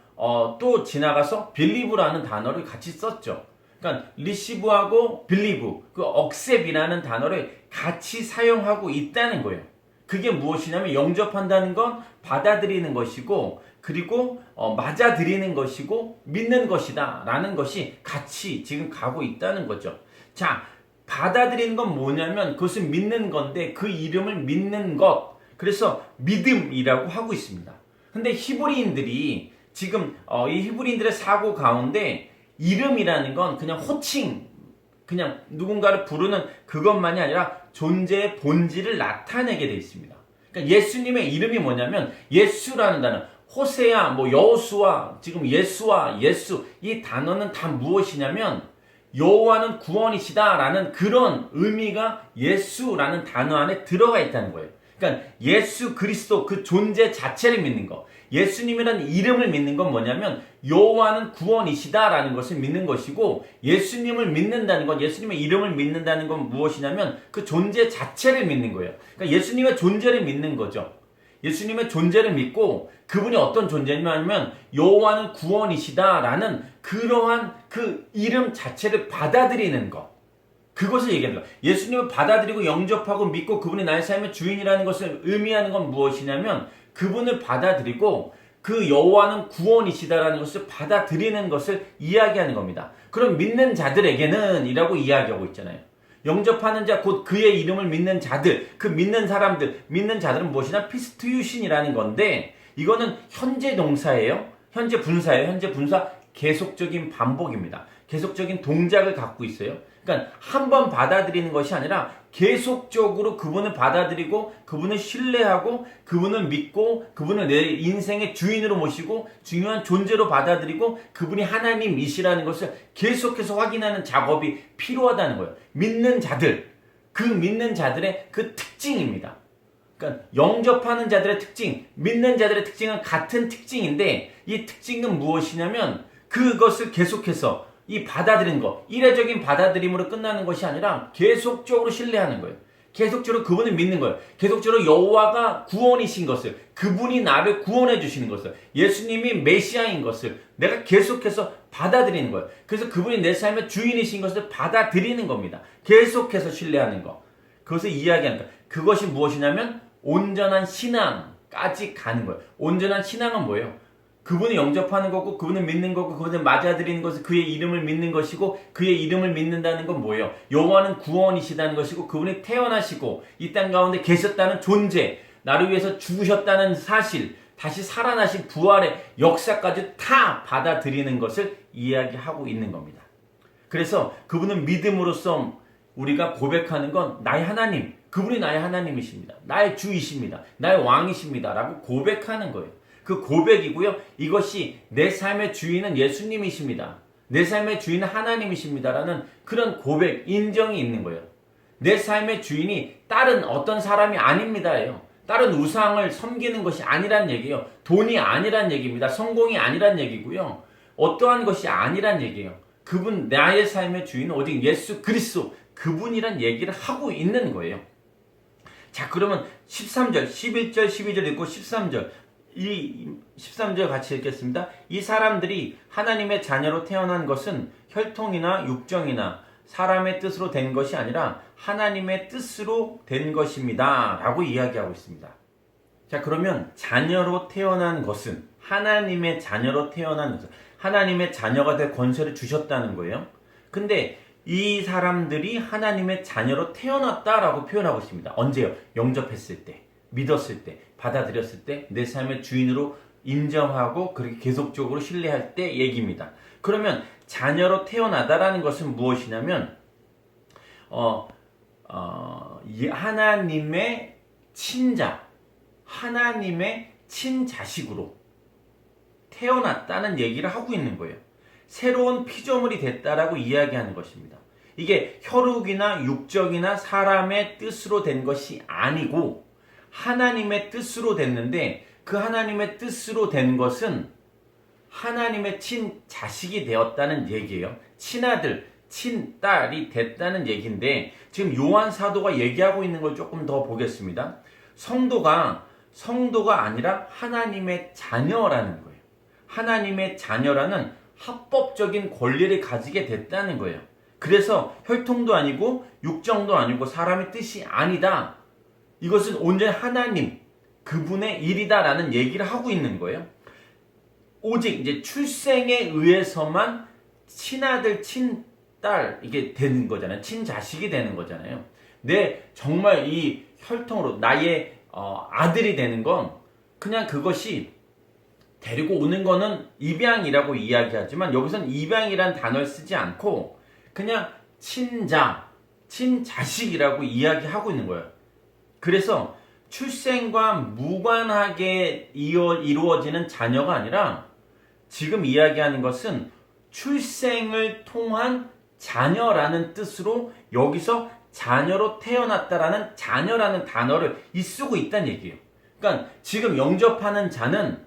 Speaker 1: 또 지나가서 believe라는 단어를 같이 썼죠. 그러니까 receive하고 believe, 그 accept이라는 단어를 같이 사용하고 있다는 거예요. 그게 무엇이냐면 영접한다는 건 받아들이는 것이고 그리고 맞아들이는 것이고 믿는 것이다 라는 것이 같이 지금 가고 있다는 거죠. 자, 받아들이는 건 뭐냐면 그것을 믿는 건데 그 이름을 믿는 것, 그래서 믿음이라고 하고 있습니다. 근데 히브리인들이 지금 이 히브리인들의 사고 가운데 이름이라는 건 그냥 호칭, 그냥 누군가를 부르는 그것만이 아니라 존재의 본질을 나타내게 돼 있습니다. 그러니까 예수님의 이름이 뭐냐면 예수라는 단어, 호세야, 여호수아, 지금 예수와 예수, 이 단어는 다 무엇이냐면 여호와는 구원이시다라는 그런 의미가 예수라는 단어 안에 들어가 있다는 거예요. 그러니까 예수 그리스도 그 존재 자체를 믿는 거, 예수님이라는 이름을 믿는 건 뭐냐면 여호와는 구원이시다라는 것을 믿는 것이고, 예수님을 믿는다는 건, 예수님의 이름을 믿는다는 건 무엇이냐면 그 존재 자체를 믿는 거예요. 그러니까 예수님의 존재를 믿는 거죠. 예수님의 존재를 믿고 그분이 어떤 존재냐면 여호와는 구원이시다라는 그러한 그 이름 자체를 받아들이는 것, 그것을 얘기합니다. 예수님을 받아들이고 영접하고 믿고 그분이 나의 삶의 주인이라는 것을 의미하는 건 무엇이냐면 그분을 받아들이고 그 여호와는 구원이시다라는 것을 받아들이는 것을 이야기하는 겁니다. 그럼 믿는 자들에게는 이라고 이야기하고 있잖아요. 영접하는 자, 곧 그의 이름을 믿는 자들, 그 믿는 사람들, 믿는 자들은 무엇이냐? 피스투유신이라는 건데, 이거는 현재 동사예요. 현재 분사예요. 현재 분사 계속적인 반복입니다. 계속적인 동작을 갖고 있어요. 그러니까 한 번 받아들이는 것이 아니라 계속적으로 그분을 받아들이고 그분을 신뢰하고 그분을 믿고 그분을 내 인생의 주인으로 모시고 중요한 존재로 받아들이고 그분이 하나님이시라는 것을 계속해서 확인하는 작업이 필요하다는 거예요. 믿는 자들, 그 믿는 자들의 그 특징입니다. 그러니까 영접하는 자들의 특징, 믿는 자들의 특징은 같은 특징인데 이 특징은 무엇이냐면 그것을 계속해서 이 받아들이는 거, 이례적인 받아들임으로 끝나는 것이 아니라 계속적으로 신뢰하는 거예요. 계속적으로 그분을 믿는 거예요. 계속적으로 여호와가 구원이신 것을, 그분이 나를 구원해 주시는 것을, 예수님이 메시아인 것을 내가 계속해서 받아들이는 거예요. 그래서 그분이 내 삶의 주인이신 것을 받아들이는 겁니다. 계속해서 신뢰하는 거. 그것을 이야기하는 거예요. 그것이 무엇이냐면 온전한 신앙까지 가는 거예요. 온전한 신앙은 뭐예요? 그분을 영접하는 거고 그분을 믿는 거고 그분을 맞아들이는 것은 그의 이름을 믿는 것이고, 그의 이름을 믿는다는 건 뭐예요? 여호와는 구원이시다는 것이고 그분이 태어나시고 이 땅 가운데 계셨다는 존재, 나를 위해서 죽으셨다는 사실, 다시 살아나신 부활의 역사까지 다 받아들이는 것을 이야기하고 있는 겁니다. 그래서 그분은 믿음으로써 우리가 고백하는 건 나의 하나님, 그분이 나의 하나님이십니다. 나의 주이십니다. 나의 왕이십니다. 라고 고백하는 거예요. 그 고백이고요. 이것이 내 삶의 주인은 예수님이십니다. 내 삶의 주인은 하나님이십니다라는 그런 고백, 인정이 있는 거예요. 내 삶의 주인이 다른 어떤 사람이 아닙니다예요. 다른 우상을 섬기는 것이 아니란 얘기예요. 돈이 아니란 얘기입니다. 성공이 아니란 얘기고요. 어떠한 것이 아니란 얘기예요. 그분, 나의 삶의 주인은 오직 예수 그리스도, 그분이란 얘기를 하고 있는 거예요. 자, 그러면 13절, 11절, 12절 읽고 13절, 이 13절 같이 읽겠습니다. 이 사람들이 하나님의 자녀로 태어난 것은 혈통이나 육정이나 사람의 뜻으로 된 것이 아니라 하나님의 뜻으로 된 것입니다. 라고 이야기하고 있습니다. 자, 그러면 자녀로 태어난 것은, 하나님의 자녀로 태어난 것은, 하나님의 자녀가 될 권세를 주셨다는 거예요. 근데 이 사람들이 하나님의 자녀로 태어났다라고 표현하고 있습니다. 언제요? 영접했을 때, 믿었을 때, 받아들였을 때, 내 삶의 주인으로 인정하고 그렇게 계속적으로 신뢰할 때 얘기입니다. 그러면 자녀로 태어나다라는 것은 무엇이냐면 하나님의 친자, 하나님의 친자식으로 태어났다는 얘기를 하고 있는 거예요. 새로운 피조물이 됐다라고 이야기하는 것입니다. 이게 혈육이나 육적이나 사람의 뜻으로 된 것이 아니고 하나님의 뜻으로 됐는데, 그 하나님의 뜻으로 된 것은 하나님의 친자식이 되었다는 얘기예요. 친아들, 친딸이 됐다는 얘기인데, 지금 요한 사도가 얘기하고 있는 걸 조금 더 보겠습니다. 성도가 아니라 하나님의 자녀라는 거예요. 하나님의 자녀라는 합법적인 권리를 가지게 됐다는 거예요. 그래서 혈통도 아니고 육정도 아니고 사람의 뜻이 아니다. 이것은 온전히 하나님, 그분의 일이다라는 얘기를 하고 있는 거예요. 오직 이제 출생에 의해서만 친아들, 친딸 이게 되는 거잖아요. 친자식이 되는 거잖아요. 정말 이 혈통으로 나의 아들이 되는 건 그냥 그것이 데리고 오는 거는 입양이라고 이야기하지만 여기서는 입양이란 단어를 쓰지 않고 그냥 친자, 친자식이라고 이야기하고 있는 거예요. 그래서 출생과 무관하게 이루어지는 자녀가 아니라 지금 이야기하는 것은 출생을 통한 자녀라는 뜻으로 여기서 자녀로 태어났다라는 자녀라는 단어를 쓰고 있다는 얘기예요. 그러니까 지금 영접하는 자는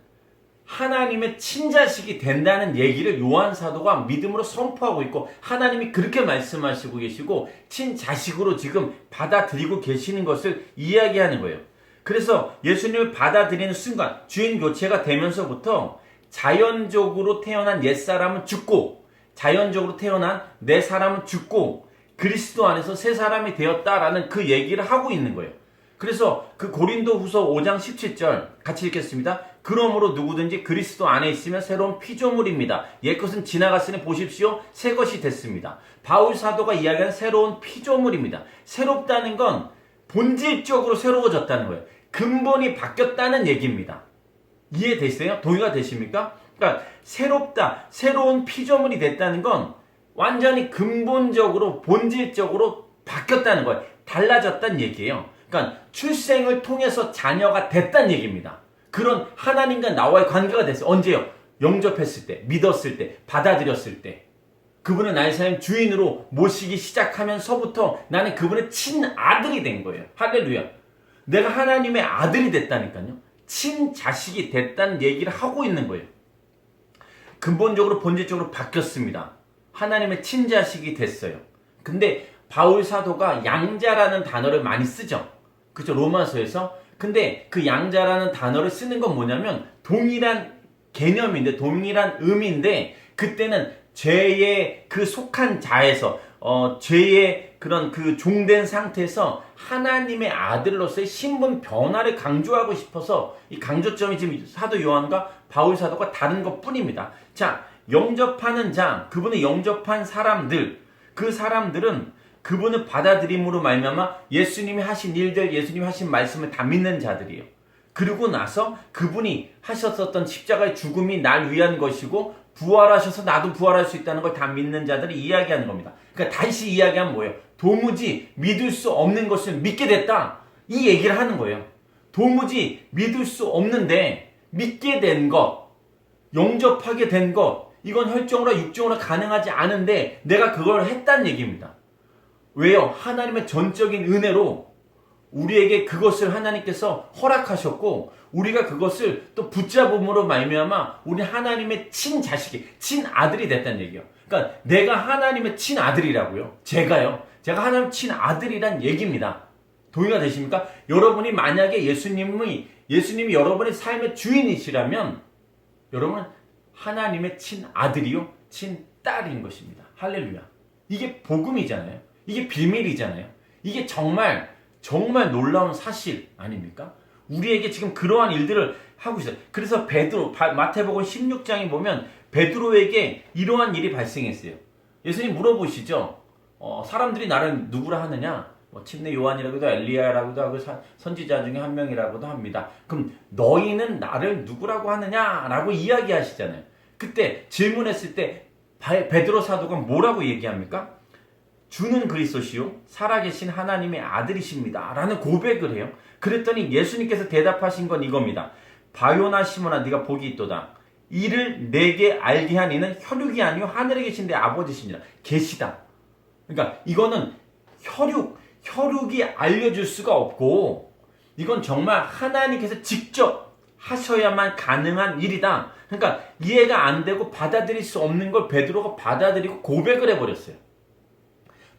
Speaker 1: 하나님의 친자식이 된다는 얘기를 요한 사도가 믿음으로 선포하고 있고 하나님이 그렇게 말씀하시고 계시고 친자식으로 지금 받아들이고 계시는 것을 이야기하는 거예요. 그래서 예수님을 받아들이는 순간 주인 교체가 되면서부터 자연적으로 태어난 옛사람은 죽고 자연적으로 태어난 내 사람은 죽고 그리스도 안에서 새 사람이 되었다라는 그 얘기를 하고 있는 거예요. 그래서 그 고린도후서 5장 17절 같이 읽겠습니다. 그러므로 누구든지 그리스도 안에 있으면 새로운 피조물입니다. 옛것은 지나갔으니 보십시오. 새 것이 됐습니다. 바울 사도가 이야기하는 새로운 피조물입니다. 새롭다는 건 본질적으로 새로워졌다는 거예요. 근본이 바뀌었다는 얘기입니다. 이해되세요? 동의가 되십니까? 그러니까 새롭다, 새로운 피조물이 됐다는 건 완전히 근본적으로 본질적으로 바뀌었다는 거예요. 달라졌다는 얘기예요. 그러니까 출생을 통해서 자녀가 됐다는 얘기입니다. 그런 하나님과 나와의 관계가 됐어요. 언제요? 영접했을 때, 믿었을 때, 받아들였을 때. 그분을 나의 삶 주인으로 모시기 시작하면서부터 나는 그분의 친아들이 된 거예요. 할렐루야. 내가 하나님의 아들이 됐다니까요. 친자식이 됐다는 얘기를 하고 있는 거예요. 근본적으로 본질적으로 바뀌었습니다. 하나님의 친자식이 됐어요. 근데 바울 사도가 양자라는 단어를 많이 쓰죠. 그죠? 로마서에서. 근데 그 양자라는 단어를 쓰는 건 뭐냐면 동일한 개념인데 동일한 의미인데 그때는 죄의 그 속한 자에서 죄의 그런 그 종된 상태에서 하나님의 아들로서의 신분 변화를 강조하고 싶어서 이 강조점이 지금 사도 요한과 바울 사도가 다른 것 뿐입니다. 자, 영접하는 자, 그분을 영접한 사람들, 그 사람들은 그분을 받아들임으로 말미암아 예수님이 하신 일들, 예수님이 하신 말씀을 다 믿는 자들이에요. 그리고 나서 그분이 하셨었던 십자가의 죽음이 날 위한 것이고 부활하셔서 나도 부활할 수 있다는 걸 다 믿는 자들이 이야기하는 겁니다. 그러니까 다시 이야기하면 뭐예요? 도무지 믿을 수 없는 것을 믿게 됐다. 이 얘기를 하는 거예요. 도무지 믿을 수 없는데 믿게 된 것, 영접하게 된 것, 이건 혈정으로 육정으로 가능하지 않은데 내가 그걸 했다는 얘기입니다. 왜요? 하나님의 전적인 은혜로 우리에게 그것을 하나님께서 허락하셨고 우리가 그것을 또 붙잡음으로 말미암아 우리 하나님의 친자식이 친아들이 됐다는 얘기예요. 그러니까 내가 하나님의 친아들이라고요. 제가 하나님의 친아들이란 얘기입니다. 동의가 되십니까? 여러분이 만약에 예수님이 여러분의 삶의 주인이시라면 여러분은 하나님의 친아들이요 친딸인 것입니다. 할렐루야. 이게 복음이잖아요. 이게 비밀이잖아요. 이게 정말 놀라운 사실 아닙니까? 우리에게 지금 그러한 일들을 하고 있어요. 그래서 베드로, 마태복음 16장에 보면 베드로에게 이러한 일이 발생했어요. 예수님 물어보시죠. 사람들이 나를 누구라 하느냐? 침례 요한이라고도 엘리야라고도 하고 선지자 중에 한 명이라고도 합니다. 그럼 너희는 나를 누구라고 하느냐라고 이야기하시잖아요. 그때 질문했을 때 베드로 사도가 뭐라고 얘기합니까? 주는 그리스도시요 살아계신 하나님의 아들이십니다 라는 고백을 해요. 그랬더니 예수님께서 대답하신 건 이겁니다. 바요나 시몬아 네가 복이 있도다. 이를 내게 알게 한 이는 혈육이 아니요 하늘에 계신 내 아버지시니라. 계시다. 그러니까 이거는 혈육이 알려줄 수가 없고 이건 정말 하나님께서 직접 하셔야만 가능한 일이다. 그러니까 이해가 안 되고 받아들일 수 없는 걸 베드로가 받아들이고 고백을 해버렸어요.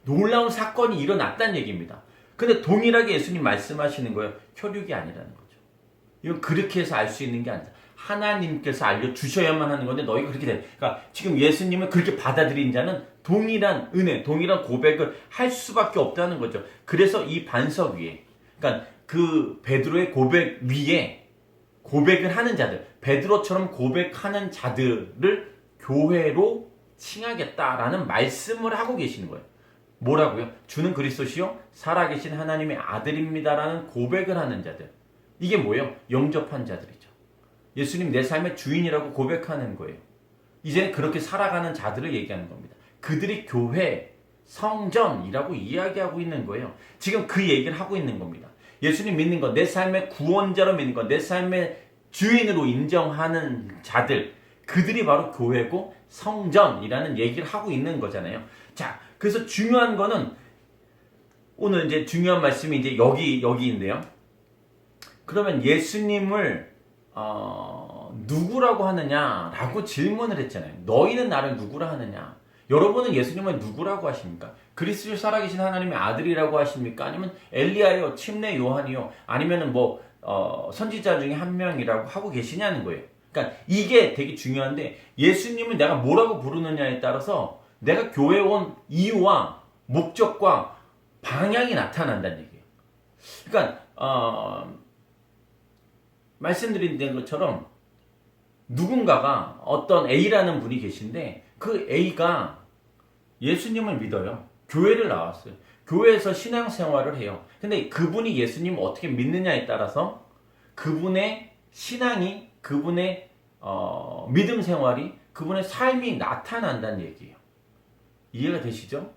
Speaker 1: 놀라운 사건이 일어났다는 얘기입니다. 근데 동일하게 예수님 말씀하시는 거예요. 혈육이 아니라는 거죠. 이건 그렇게 해서 알 수 있는 게 아니다. 하나님께서 알려주셔야만 하는 건데 너희가 그렇게 돼. 그러니까 지금 예수님을 그렇게 받아들인 자는 동일한 은혜, 동일한 고백을 할 수밖에 없다는 거죠. 그래서 이 반석 위에, 그러니까 그 베드로의 고백 위에 고백을 하는 자들, 베드로처럼 고백하는 자들을 교회로 칭하겠다라는 말씀을 하고 계시는 거예요. 뭐라고요? 주는 그리스도시요 살아계신 하나님의 아들입니다라는 고백을 하는 자들. 이게 뭐예요? 영접한 자들이죠. 예수님 내 삶의 주인이라고 고백하는 거예요. 이제는 그렇게 살아가는 자들을 얘기하는 겁니다. 그들이 교회, 성전이라고 이야기하고 있는 거예요. 지금 그 얘기를 하고 있는 겁니다. 예수님 믿는 것, 내 삶의 구원자로 믿는 것, 내 삶의 주인으로 인정하는 자들, 그들이 바로 교회고 성전이라는 얘기를 하고 있는 거잖아요. 자, 그래서 중요한 거는 오늘 이제 중요한 말씀이 이제 여기인데요. 그러면 예수님을 누구라고 하느냐라고 질문을 했잖아요. 너희는 나를 누구라 하느냐? 여러분은 예수님을 누구라고 하십니까? 그리스도 살아계신 하나님의 아들이라고 하십니까? 아니면 엘리야요, 침례 요한이요, 아니면은 선지자 중에 한 명이라고 하고 계시냐는 거예요. 그러니까 이게 되게 중요한데, 예수님을 내가 뭐라고 부르느냐에 따라서 내가 교회에 온 이유와 목적과 방향이 나타난다는 얘기예요. 그러니까 말씀드린 것처럼 누군가가 어떤 A라는 분이 계신데, 그 A가 예수님을 믿어요. 교회를 나왔어요. 교회에서 신앙생활을 해요. 근데 그분이 예수님을 어떻게 믿느냐에 따라서 그분의 신앙이, 그분의 믿음 생활이, 그분의 삶이 나타난다는 얘기예요. 이해가 되시죠?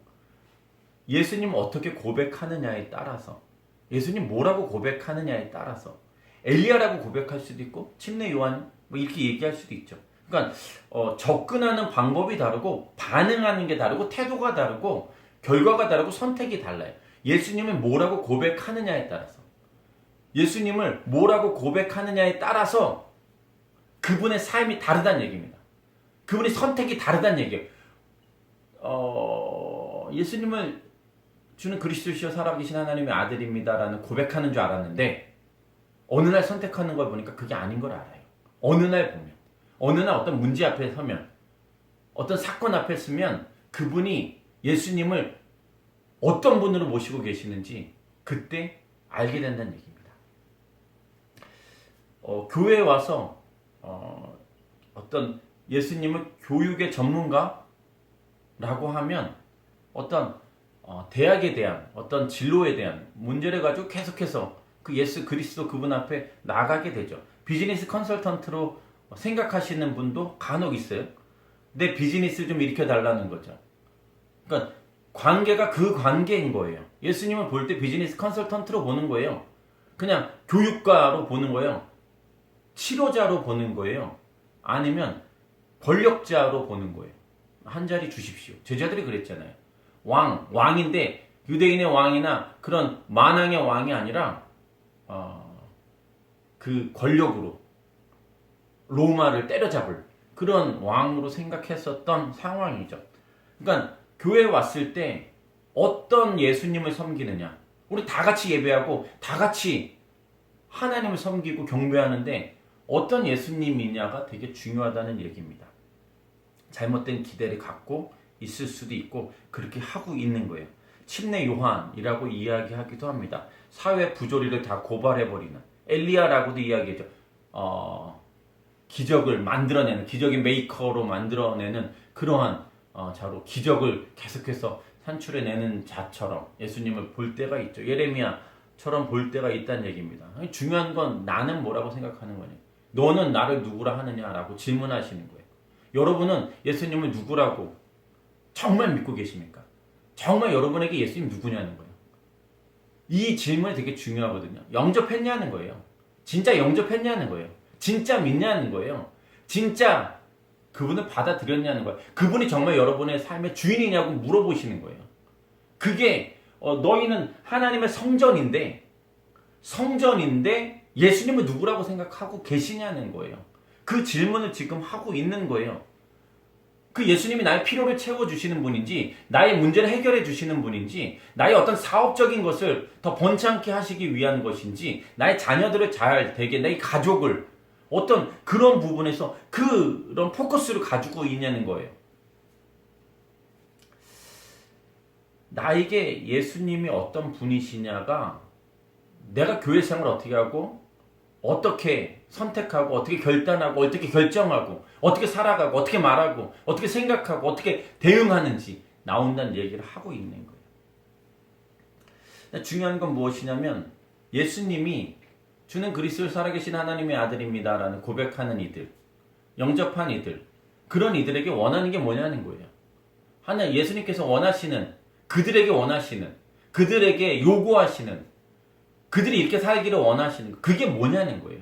Speaker 1: 예수님 어떻게 고백하느냐에 따라서, 예수님 뭐라고 고백하느냐에 따라서 엘리야라고 고백할 수도 있고 침례 요한 이렇게 얘기할 수도 있죠. 그러니까 접근하는 방법이 다르고 반응하는 게 다르고 태도가 다르고 결과가 다르고 선택이 달라요. 예수님을 뭐라고 고백하느냐에 따라서, 예수님을 뭐라고 고백하느냐에 따라서 그분의 삶이 다르다는 얘기입니다. 그분의 선택이 다르다는 얘기예요. 예수님을 주는 그리스도시여 살아계신 하나님의 아들입니다라는 고백하는 줄 알았는데, 어느 날 선택하는 걸 보니까 그게 아닌 걸 알아요. 어느 날 보면, 어느 날 어떤 문제 앞에 서면, 어떤 사건 앞에 서면 그분이 예수님을 어떤 분으로 모시고 계시는지 그때 알게 된다는 얘기입니다. 교회에 와서 어떤 예수님을 교육의 전문가라고 하면 어떤 대학에 대한 어떤 진로에 대한 문제를 가지고 계속해서 그 예수 그리스도 그분 앞에 나가게 되죠. 비즈니스 컨설턴트로 생각하시는 분도 간혹 있어요. 내 비즈니스 좀 일으켜달라는 거죠. 그러니까 관계가 그 관계인 거예요. 예수님을 볼 때 비즈니스 컨설턴트로 보는 거예요. 그냥 교육가로 보는 거예요. 치료자로 보는 거예요. 아니면 권력자로 보는 거예요. 한 자리 주십시오. 제자들이 그랬잖아요. 왕인데 유대인의 왕이나 그런 만왕의 왕이 아니라 그 권력으로 로마를 때려잡을 그런 왕으로 생각했었던 상황이죠. 그러니까 교회에 왔을 때 어떤 예수님을 섬기느냐, 우리 다 같이 예배하고 다 같이 하나님을 섬기고 경배하는데 어떤 예수님이냐가 되게 중요하다는 얘기입니다. 잘못된 기대를 갖고 있을 수도 있고 그렇게 하고 있는 거예요. 침례 요한이라고 이야기하기도 합니다. 사회 부조리를 다 고발해버리는, 엘리야라고도 이야기하죠. 기적을 만들어내는, 기적의 메이커로 만들어내는 그러한 자로 기적을 계속해서 산출해내는 자처럼 예수님을 볼 때가 있죠. 예레미야처럼 볼 때가 있다는 얘기입니다. 중요한 건 나는 뭐라고 생각하는 거냐, 너는 나를 누구라 하느냐라고 질문하시는 거예요. 여러분은 예수님을 누구라고 정말 믿고 계십니까? 정말 여러분에게 예수님 누구냐는 거예요. 이 질문이 되게 중요하거든요. 영접했냐는 거예요. 진짜 영접했냐는 거예요. 진짜 믿냐는 거예요. 진짜 그분을 받아들였냐는 거예요. 그분이 정말 여러분의 삶의 주인이냐고 물어보시는 거예요. 그게 너희는 하나님의 성전인데 예수님을 누구라고 생각하고 계시냐는 거예요. 그 질문을 지금 하고 있는 거예요. 그 예수님이 나의 필요를 채워주시는 분인지, 나의 문제를 해결해 주시는 분인지, 나의 어떤 사업적인 것을 더 번창케 하시기 위한 것인지, 나의 자녀들을 잘 되게, 나의 가족을 어떤 그런 부분에서 그런 포커스를 가지고 있냐는 거예요. 나에게 예수님이 어떤 분이시냐가 내가 교회 생활을 어떻게 하고, 어떻게 선택하고, 어떻게 결단하고, 어떻게 결정하고, 어떻게 살아가고, 어떻게 말하고, 어떻게 생각하고, 어떻게 대응하는지 나온다는 얘기를 하고 있는 거예요. 중요한 건 무엇이냐면 예수님이 주는 그리스도 살아계신 하나님의 아들입니다 라는 고백하는 이들, 영접한 이들, 그런 이들에게 원하는 게 뭐냐는 거예요. 예수님께서 원하시는, 그들에게 원하시는, 그들에게 요구하시는, 그들이 이렇게 살기를 원하시는, 그게 뭐냐는 거예요.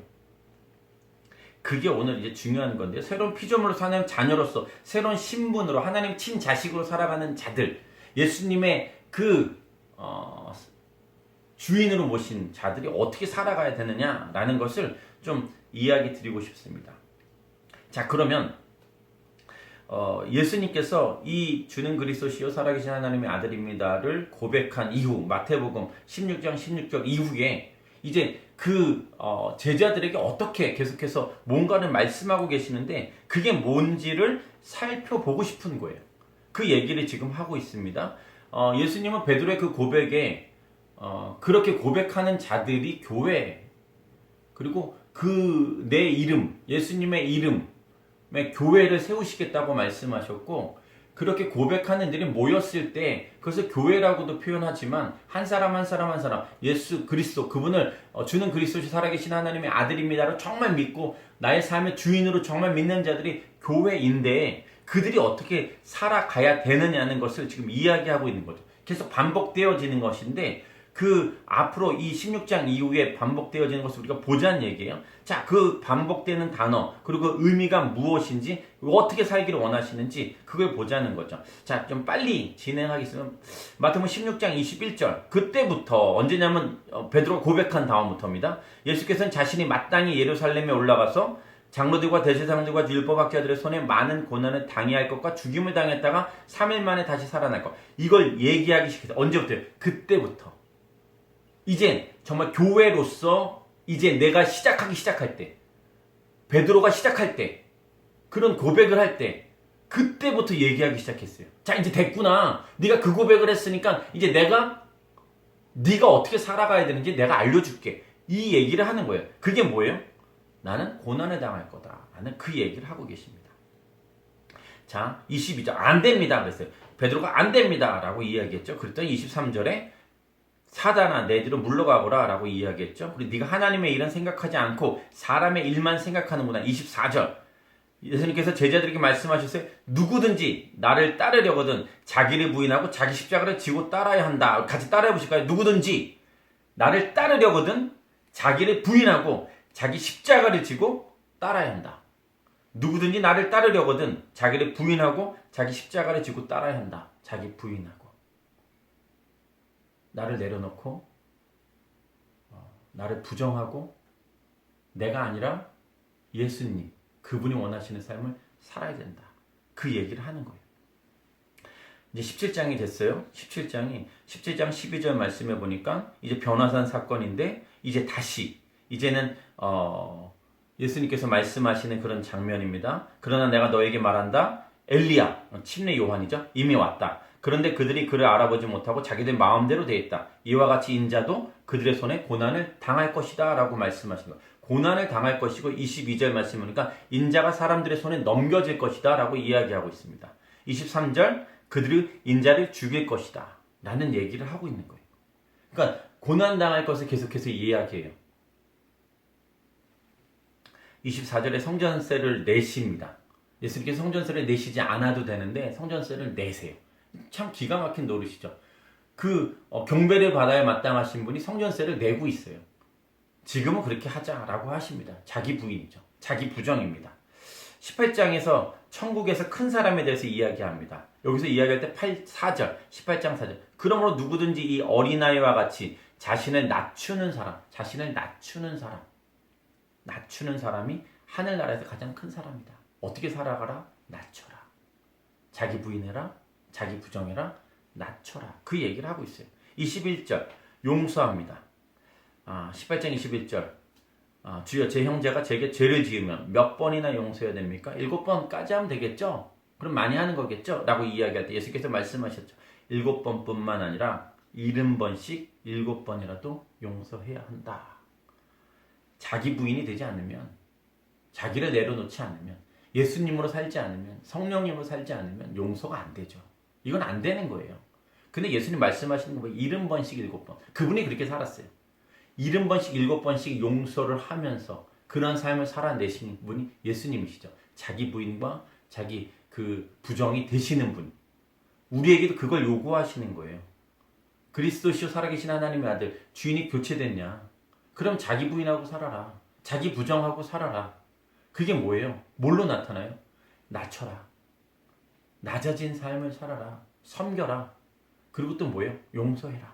Speaker 1: 그게 오늘 이제 중요한 건데요. 새로운 피조물로 사는 자녀로서, 새로운 신분으로, 하나님 친자식으로 살아가는 자들, 예수님의 주인으로 모신 자들이 어떻게 살아가야 되느냐라는 것을 좀 이야기 드리고 싶습니다. 자, 그러면 예수님께서 이 주는 그리스도시요 살아계신 하나님의 아들입니다를 고백한 이후, 마태복음 16장 16절 이후에 이제 제자들에게 어떻게 계속해서 뭔가를 말씀하고 계시는데 그게 뭔지를 살펴보고 싶은 거예요. 그 얘기를 지금 하고 있습니다. 예수님은 베드로의 그 고백에 그렇게 고백하는 자들이 교회, 그리고 내 이름, 예수님의 이름에 교회를 세우시겠다고 말씀하셨고, 그렇게 고백하는 들이 모였을 때 그것을 교회라고도 표현하지만 한 사람 한 사람 한 사람 예수 그리스도, 그분을 주는 그리스도시 살아계신 하나님의 아들입니다를 정말 믿고 나의 삶의 주인으로 정말 믿는 자들이 교회인데, 그들이 어떻게 살아가야 되느냐는 것을 지금 이야기하고 있는 거죠. 계속 반복되어지는 것인데 앞으로 이 16장 이후에 반복되어지는 것을 우리가 보자는 얘기예요. 자, 그 반복되는 단어, 그리고 그 의미가 무엇인지, 어떻게 살기를 원하시는지 그걸 보자는 거죠. 자, 좀 빨리 진행하겠습니다. 마태복음 16장 21절, 그때부터 언제냐면 베드로가 고백한 다음부터입니다. 예수께서는 자신이 마땅히 예루살렘에 올라가서 장로들과 대제사장들과 율법학자들의 손에 많은 고난을 당해야 할 것과 죽임을 당했다가 3일 만에 다시 살아날 것, 이걸 얘기하기 시작해서 언제부터요? 그때부터. 이제 정말 교회로서 이제 내가 시작할 때, 베드로가 시작할 때, 그런 고백을 할 때, 그때부터 얘기하기 시작했어요. 자, 이제 됐구나. 네가 그 고백을 했으니까 이제 네가 어떻게 살아가야 되는지 내가 알려줄게. 이 얘기를 하는 거예요. 그게 뭐예요? 나는 고난을 당할 거다 라는 그 얘기를 하고 계십니다. 자, 22절 안 됩니다 그랬어요. 베드로가 안 됩니다 라고 이야기했죠. 그랬더니 23절에 사단아 내 뒤로 물러가거라 라고 이야기했죠. 그리고 네가 하나님의 일은 생각하지 않고 사람의 일만 생각하는구나. 24절 예수님께서 제자들에게 말씀하셨어요. 누구든지 나를 따르려거든 자기를 부인하고 자기 십자가를 지고 따라야 한다. 같이 따라해 보실까요? 누구든지 나를 따르려거든 자기를 부인하고 자기 십자가를 지고 따라야 한다. 누구든지 나를 따르려거든 자기를 부인하고 자기 십자가를 지고 따라야 한다. 자기 부인하고 나를 내려놓고 나를 부정하고 내가 아니라 예수님, 그분이 원하시는 삶을 살아야 된다. 그 얘기를 하는 거예요. 이제 17장이 됐어요. 17장 12절 말씀해 보니까 이제 변화산 사건인데 이제는 예수님께서 말씀하시는 그런 장면입니다. 그러나 내가 너에게 말한다. 엘리야, 침례 요한이죠. 이미 왔다. 그런데 그들이 그를 알아보지 못하고 자기들 마음대로 되었다. 이와 같이 인자도 그들의 손에 고난을 당할 것이다 라고 말씀하신 거예요. 고난을 당할 것이고 22절 말씀 보니까 인자가 사람들의 손에 넘겨질 것이다 라고 이야기하고 있습니다. 23절 그들이 인자를 죽일 것이다 라는 얘기를 하고 있는 거예요. 그러니까 고난 당할 것을 계속해서 이야기해요. 24절에 성전세를 내십니다. 예수님께서 성전세를 내시지 않아도 되는데 성전세를 내세요. 참 기가 막힌 노릇이죠. 경배를 받아야 마땅하신 분이 성전세를 내고 있어요. 지금은 그렇게 하자라고 하십니다. 자기 부인이죠. 자기 부정입니다. 18장에서 천국에서 큰 사람에 대해서 이야기합니다. 여기서 이야기할 때 4절, 18장 4절. 그러므로 누구든지 이 어린아이와 같이 자신을 낮추는 사람이 하늘나라에서 가장 큰 사람이다. 어떻게 살아가라? 낮춰라. 자기 부인해라. 자기 부정해라. 낮춰라. 그 얘기를 하고 있어요. 21절 용서합니다. 18장 21절 주여 제 형제가 제게 죄를 지으면 몇 번이나 용서해야 됩니까? 7번까지 하면 되겠죠? 그럼 많이 하는 거겠죠? 라고 이야기할 때 예수께서 말씀하셨죠. 7번뿐만 아니라 70번씩 7번이라도 용서해야 한다. 자기 부인이 되지 않으면, 자기를 내려놓지 않으면, 예수님으로 살지 않으면, 성령님으로 살지 않으면 용서가 안 되죠. 이건 안 되는 거예요. 근데 예수님 말씀하시는 거 보면 70번씩 7번. 그분이 그렇게 살았어요. 70번씩 7번씩 용서를 하면서 그런 삶을 살아내신 분이 예수님이시죠. 자기 부인과 자기 그 부정이 되시는 분. 우리에게도 그걸 요구하시는 거예요. 그리스도시요 살아계신 하나님의 아들, 주인이 교체됐냐? 그럼 자기 부인하고 살아라. 자기 부정하고 살아라. 그게 뭐예요? 뭘로 나타나요? 낮춰라. 낮아진 삶을 살아라. 섬겨라. 그리고 또 뭐예요? 용서해라.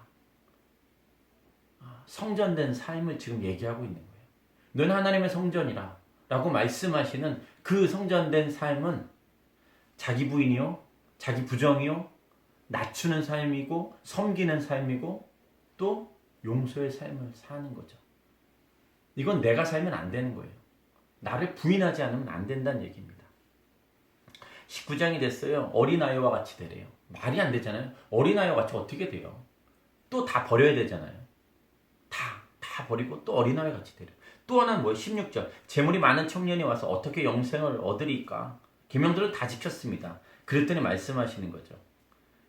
Speaker 1: 성전된 삶을 지금 얘기하고 있는 거예요. 너는 하나님의 성전이라 라고 말씀하시는 그 성전된 삶은 자기 부인이요, 자기 부정이요, 낮추는 삶이고 섬기는 삶이고 또 용서의 삶을 사는 거죠. 이건 내가 살면 안 되는 거예요. 나를 부인하지 않으면 안 된다는 얘기입니다. 19장이 됐어요. 어린아이와 같이 되래요. 말이 안 되잖아요. 어린아이와 같이 어떻게 돼요? 또 다 버려야 되잖아요. 다 버리고 또 어린아이 같이 되래요. 또 하나는 뭐예요? 16절. 재물이 많은 청년이 와서 어떻게 영생을 얻으리까? 계명들을 다 지켰습니다. 그랬더니 말씀하시는 거죠.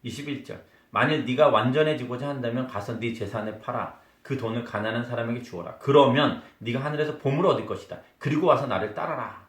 Speaker 1: 21절. 만일 네가 완전해지고자 한다면 가서 네 재산을 팔아 그 돈을 가난한 사람에게 주어라. 그러면 네가 하늘에서 보물을 얻을 것이다. 그리고 와서 나를 따라라.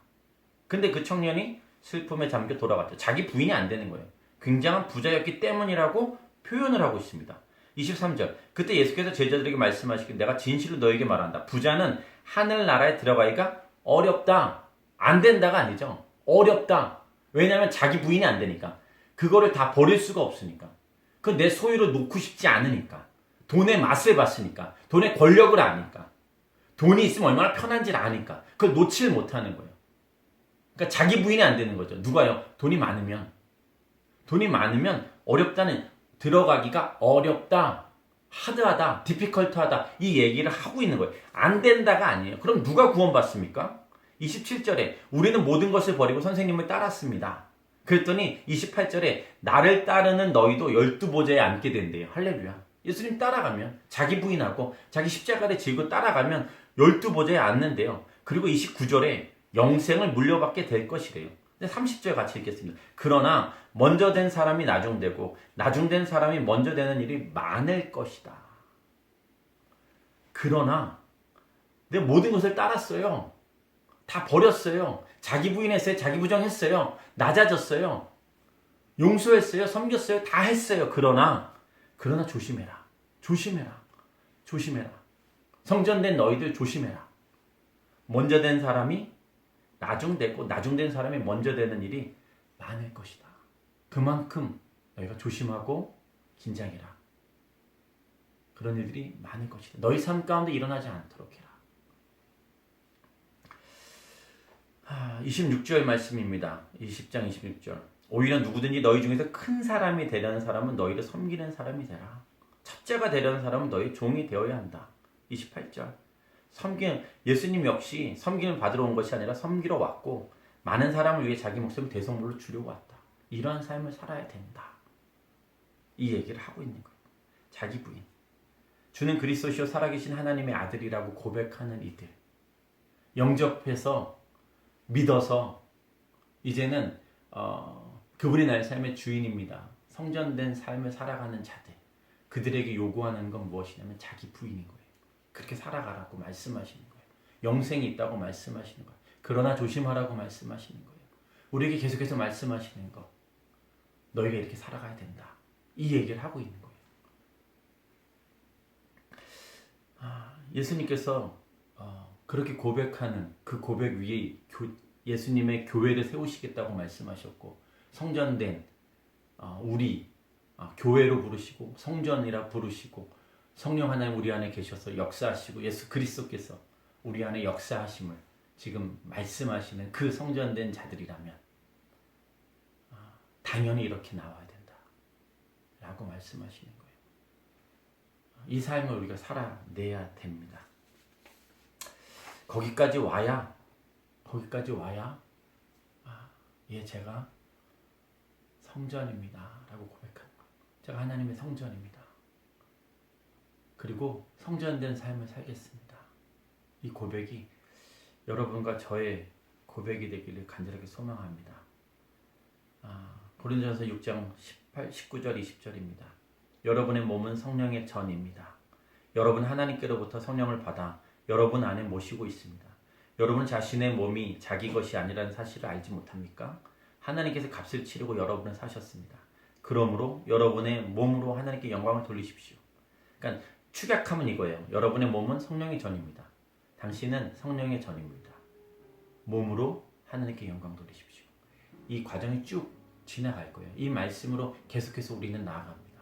Speaker 1: 근데 그 청년이 슬픔에 잠겨 돌아갔죠. 자기 부인이 안 되는 거예요. 굉장한 부자였기 때문이라고 표현을 하고 있습니다. 23절. 그때 예수께서 제자들에게 말씀하시길 내가 진실로 너에게 말한다. 부자는 하늘나라에 들어가기가 어렵다. 안 된다가 아니죠. 어렵다. 왜냐하면 자기 부인이 안 되니까. 그거를 다 버릴 수가 없으니까. 그 내 소유를 놓고 싶지 않으니까. 돈의 맛을 봤으니까. 돈의 권력을 아니까. 돈이 있으면 얼마나 편한지를 아니까. 그걸 놓지를 못하는 거예요. 그러니까 자기 부인이 안 되는 거죠. 누가요? 돈이 많으면. 돈이 많으면 어렵다는, 들어가기가 어렵다, 하드하다, 디피컬트하다 이 얘기를 하고 있는 거예요. 안 된다가 아니에요. 그럼 누가 구원받습니까? 27절에 우리는 모든 것을 버리고 선생님을 따랐습니다. 그랬더니 28절에 나를 따르는 너희도 12보좌에 앉게 된대요. 할렐루야. 예수님 따라가면 자기 부인하고 자기 십자가를 지고 따라가면 12보좌에 앉는데요. 그리고 29절에 영생을 물려받게 될 것이래요. 30절 같이 읽겠습니다. 그러나 먼저 된 사람이 나중되고 나중된 사람이 먼저 되는 일이 많을 것이다. 그러나 내가 모든 것을 따랐어요. 다 버렸어요. 자기 부인했어요. 자기 부정했어요. 낮아졌어요. 용서했어요. 섬겼어요. 다 했어요. 그러나 조심해라. 조심해라. 조심해라. 성전된 너희들 조심해라. 먼저 된 사람이 나중되고 나중된 사람이 먼저 되는 일이 많을 것이다. 그만큼 너희가 조심하고 긴장해라. 그런 일들이 많을 것이다. 너희 삶 가운데 일어나지 않도록 해라. 26절 말씀입니다. 20장 26절. 오히려 누구든지 너희 중에서 큰 사람이 되려는 사람은 너희를 섬기는 사람이 되라. 첫째가 되려는 사람은 너희 종이 되어야 한다. 28절. 예수님 역시 섬김을 받으러 온 것이 아니라 섬기러 왔고 많은 사람을 위해 자기 목숨을 대성물로 주려고 왔다. 이러한 삶을 살아야 된다. 이 얘기를 하고 있는 거예요. 자기 부인. 주는 그리스도시요 살아계신 하나님의 아들이라고 고백하는 이들. 영접해서 믿어서 이제는 그분이 나의 삶의 주인입니다. 성전된 삶을 살아가는 자들. 그들에게 요구하는 건 무엇이냐면 자기 부인인 거예요. 그렇게 살아가라고 말씀하시는 거예요. 영생이 있다고 말씀하시는 거예요. 그러나 조심하라고 말씀하시는 거예요. 우리에게 계속해서 말씀하시는 거. 너희가 이렇게 살아가야 된다. 이 얘기를 하고 있는 거예요. 예수님께서 그렇게 고백하는 그 고백 위에 예수님의 교회를 세우시겠다고 말씀하셨고 성전된 우리 교회로 부르시고 성전이라 부르시고 성령 하나님 우리 안에 계셔서 역사하시고 예수 그리스도께서 우리 안에 역사하심을 지금 말씀하시는 그 성전된 자들이라면 당연히 이렇게 나와야 된다 라고 말씀하시는 거예요. 이 삶을 우리가 살아내야 됩니다. 거기까지 와야 제가 성전입니다 라고 고백하는 거예요. 제가 하나님의 성전입니다. 그리고 성전된 삶을 살겠습니다. 이 고백이 여러분과 저의 고백이 되기를 간절하게 소망합니다. 고린도전서 6장 19절 20절입니다. 여러분의 몸은 성령의 전입니다. 여러분 하나님께로부터 성령을 받아 여러분 안에 모시고 있습니다. 여러분 자신의 몸이 자기 것이 아니라는 사실을 알지 못합니까? 하나님께서 값을 치르고 여러분을 사셨습니다. 그러므로 여러분의 몸으로 하나님께 영광을 돌리십시오. 그러니까 축약하면 이거예요. 여러분의 몸은 성령의 전입니다. 당신은 성령의 전입니다. 몸으로 하나님께 영광 돌리십시오. 이 과정이 쭉 지나갈 거예요. 이 말씀으로 계속해서 우리는 나아갑니다.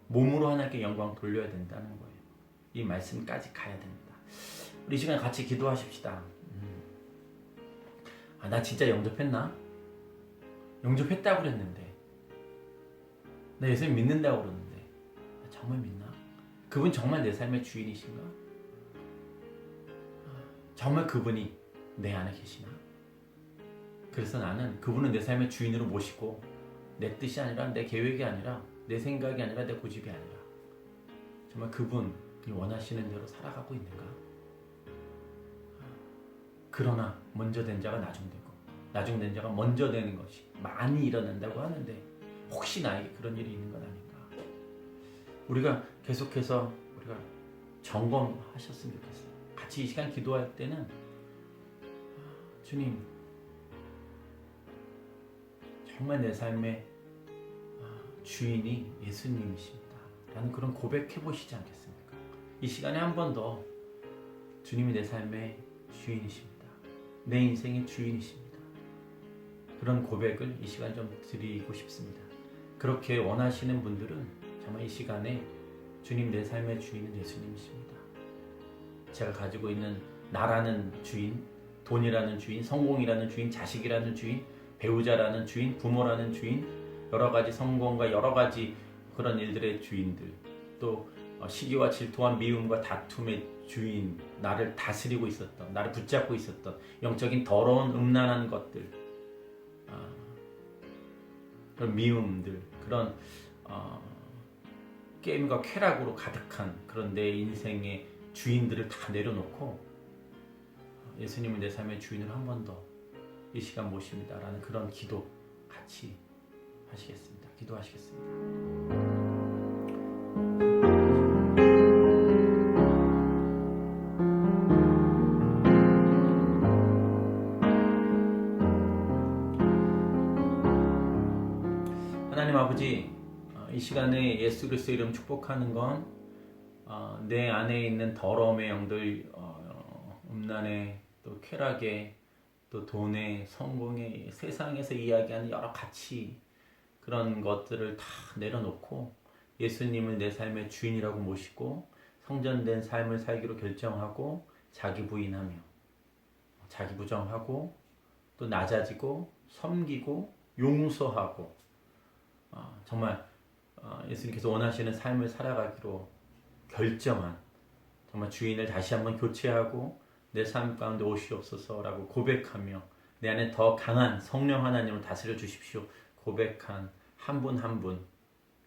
Speaker 1: 몸으로 하나님께 영광 돌려야 된다는 거예요. 이 말씀까지 가야 됩니다. 우리 이 시간 같이 기도하십시다. 나 진짜 영접했나? 영접했다고 그랬는데, 나 예수님 믿는다고 그러는데, 나 정말 믿나? 그분 정말 내 삶의 주인이신가? 정말 그분이 내 안에 계시나? 그래서 나는 그분은 내 삶의 주인으로 모시고 내 뜻이 아니라, 내 계획이 아니라, 내 생각이 아니라, 내 고집이 아니라 정말 그분이 원하시는 대로 살아가고 있는가? 그러나 먼저 된 자가 나중되고 나중된 자가 먼저 되는 것이 많이 일어난다고 하는데 혹시 나에게 그런 일이 있는 건 아닌가? 우리가 계속해서 우리가 점검하셨으면 좋겠어요. 같이 이 시간 기도할 때는 주님, 정말 내 삶의 주인이 예수님이십니다 라는 그런 고백해 보시지 않겠습니까? 이 시간에 한 번 더 주님이 내 삶의 주인이십니다. 내 인생의 주인이십니다. 그런 고백을 이 시간 좀 드리고 싶습니다. 그렇게 원하시는 분들은 정말 이 시간에 주님, 내 삶의 주인은 예수님이십니다. 제가 가지고 있는 나라는 주인, 돈이라는 주인, 성공이라는 주인, 자식이라는 주인, 배우자라는 주인, 부모라는 주인, 여러 가지 성공과 여러 가지 그런 일들의 주인들, 또 시기와 질투와 미움과 다툼의 주인, 나를 다스리고 있었던, 나를 붙잡고 있었던 영적인 더러운 음란한 것들, 그런 미움들, 그런 게임과 쾌락으로 가득한 그런 내 인생의 주인들을 다 내려놓고 예수님은 내 삶의 주인을 한 번 더 이 시간 모십니다 라는 그런 기도 같이 하시겠습니다. 기도하시겠습니다. 하나님 아버지, 이 시간에 예수 그리스도의 이름 축복하는 건 내 안에 있는 더러움의 영들, 음란의, 또 쾌락의, 또 돈의, 성공의, 세상에서 이야기하는 여러 가치, 그런 것들을 다 내려놓고 예수님을 내 삶의 주인이라고 모시고 성전된 삶을 살기로 결정하고 자기 부인하며 자기 부정하고 또 낮아지고 섬기고 용서하고 정말 예수님께서 원하시는 삶을 살아가기로 결정한 정말 주인을 다시 한번 교체하고 내 삶 가운데 오시옵소서라고 고백하며 내 안에 더 강한 성령 하나님을 다스려 주십시오 고백한 한 분 한 분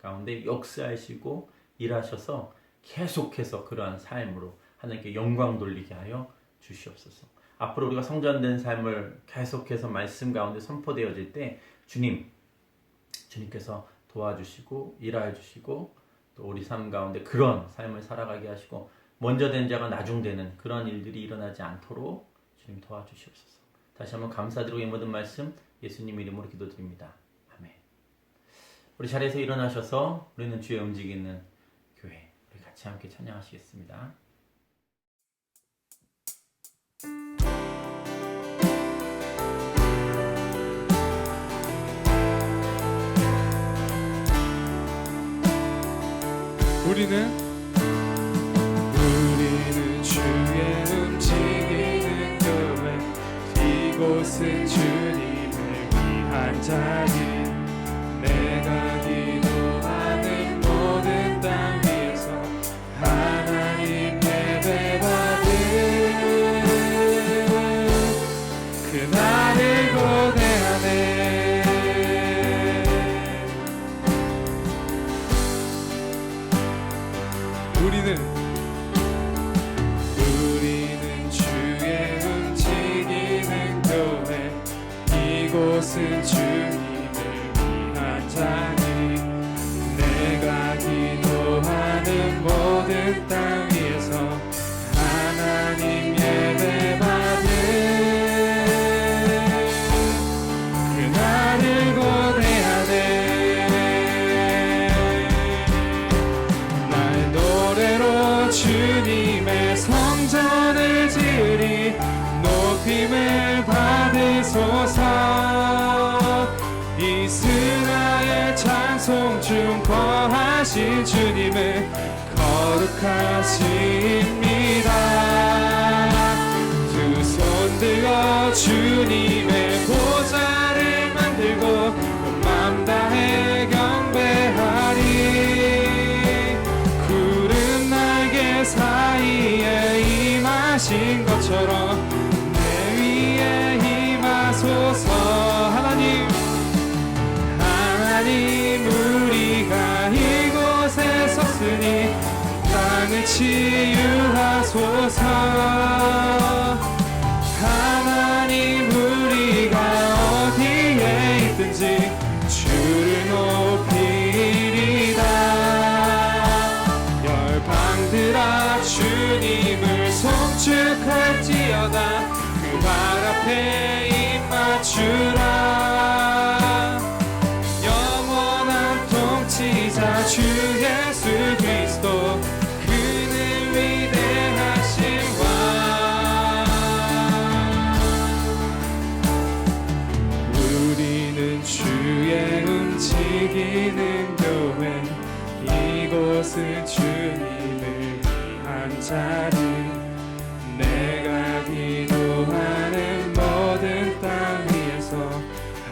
Speaker 1: 가운데 역사하시고 일하셔서 계속해서 그러한 삶으로 하나님께 영광 돌리게 하여 주시옵소서. 앞으로 우리가 성전된 삶을 계속해서 말씀 가운데 선포되어질 때 주님께서 도와주시고 일하여 주시고 또 우리 삶 가운데 그런 삶을 살아가게 하시고 먼저 된 자가 나중되는 그런 일들이 일어나지 않도록 주님 도와주시옵소서. 다시 한번 감사드리고 이 모든 말씀 예수님 이름으로 기도드립니다. 아멘. 우리 자리에서 일어나셔서 우리는 주의 움직이는 교회, 우리 같이 함께 찬양하시겠습니다.
Speaker 2: 우리는 주의 움직이는 교회, 이곳은 주님을 위한 자리, 내가 기도하는 모든 땅 위에서 하나님 예배받은 그날을 고대하네. 우리는 주의 움직이는 교회, 이곳은 주님을 위한 자리, 내가 기도하는 모든 땅 위대하신 주님은 거룩하십니다. 두 손 들어 주님의 보좌를 만들고 온 마음 다해 경배하리. 구름 날개 사이에 임하신 것처럼 내 위에 임하소서. 하나님 우리가 이곳에 섰으니 땅을 치유하소서. 하나님 우리가 어디에 있든지 주를 높이리다. 열방들아 주님을 송축할지어다. 그 발 앞에 입 맞추라. 영원한 통치자 주 예수 그리스도 그는 위대하신 왕. 우리는 주의 움직이는 교회, 이곳은 주님을 한 자리. 내가 기도하는 모든 땅 위에서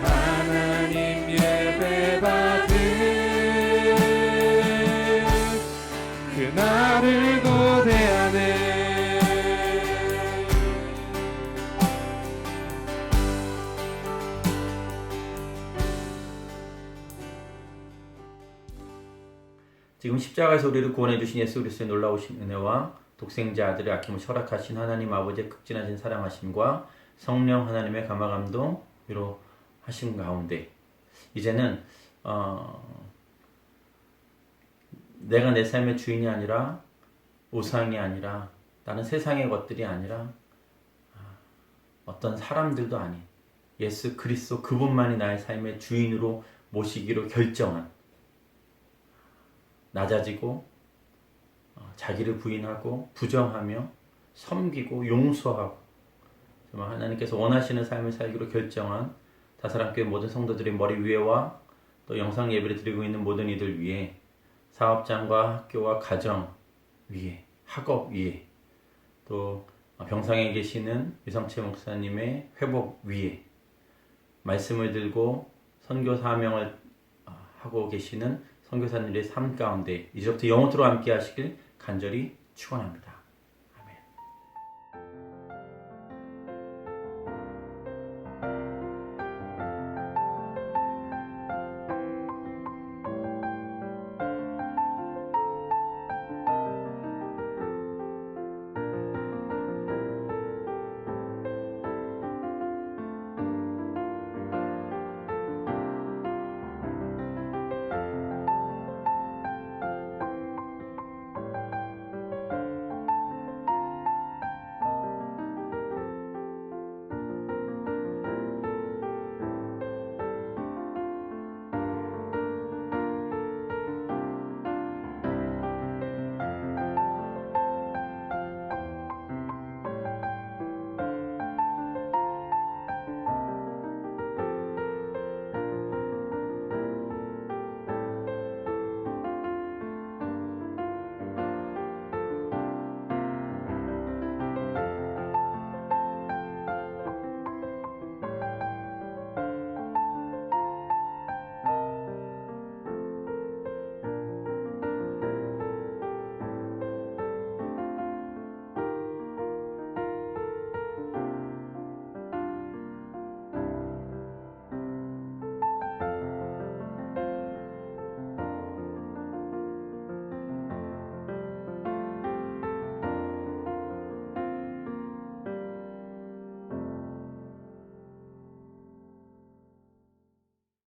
Speaker 2: 하나님 예배받은 그날을 고대하네.
Speaker 1: 지금 십자가에서 우리를 구원해 주신 예수 그리스도의 놀라우신 은혜와 독생자 아들의 아낌을 허락하신 하나님 아버지의 극진하신 사랑하심과 성령 하나님의 감화감동 위로하심 가운데 이제는 내가 내 삶의 주인이 아니라 우상이 아니라 다른 세상의 것들이 아니라 어떤 사람들도 아닌 예수 그리스도 그분만이 나의 삶의 주인으로 모시기로 결정한, 낮아지고 자기를 부인하고 부정하며 섬기고 용서하고 정말 하나님께서 원하시는 삶을 살기로 결정한 다사랑교회 모든 성도들의 머리 위에와 또 영상 예배를 드리고 있는 모든 이들 위에, 사업장과 학교와 가정 위에, 학업 위에, 또 병상에 계시는 유성채 목사님의 회복 위에, 말씀을 들고 선교 사명을 하고 계시는 선교사님들의 삶 가운데 이제부터 영원토록 함께 하시길 간절히 축원합니다.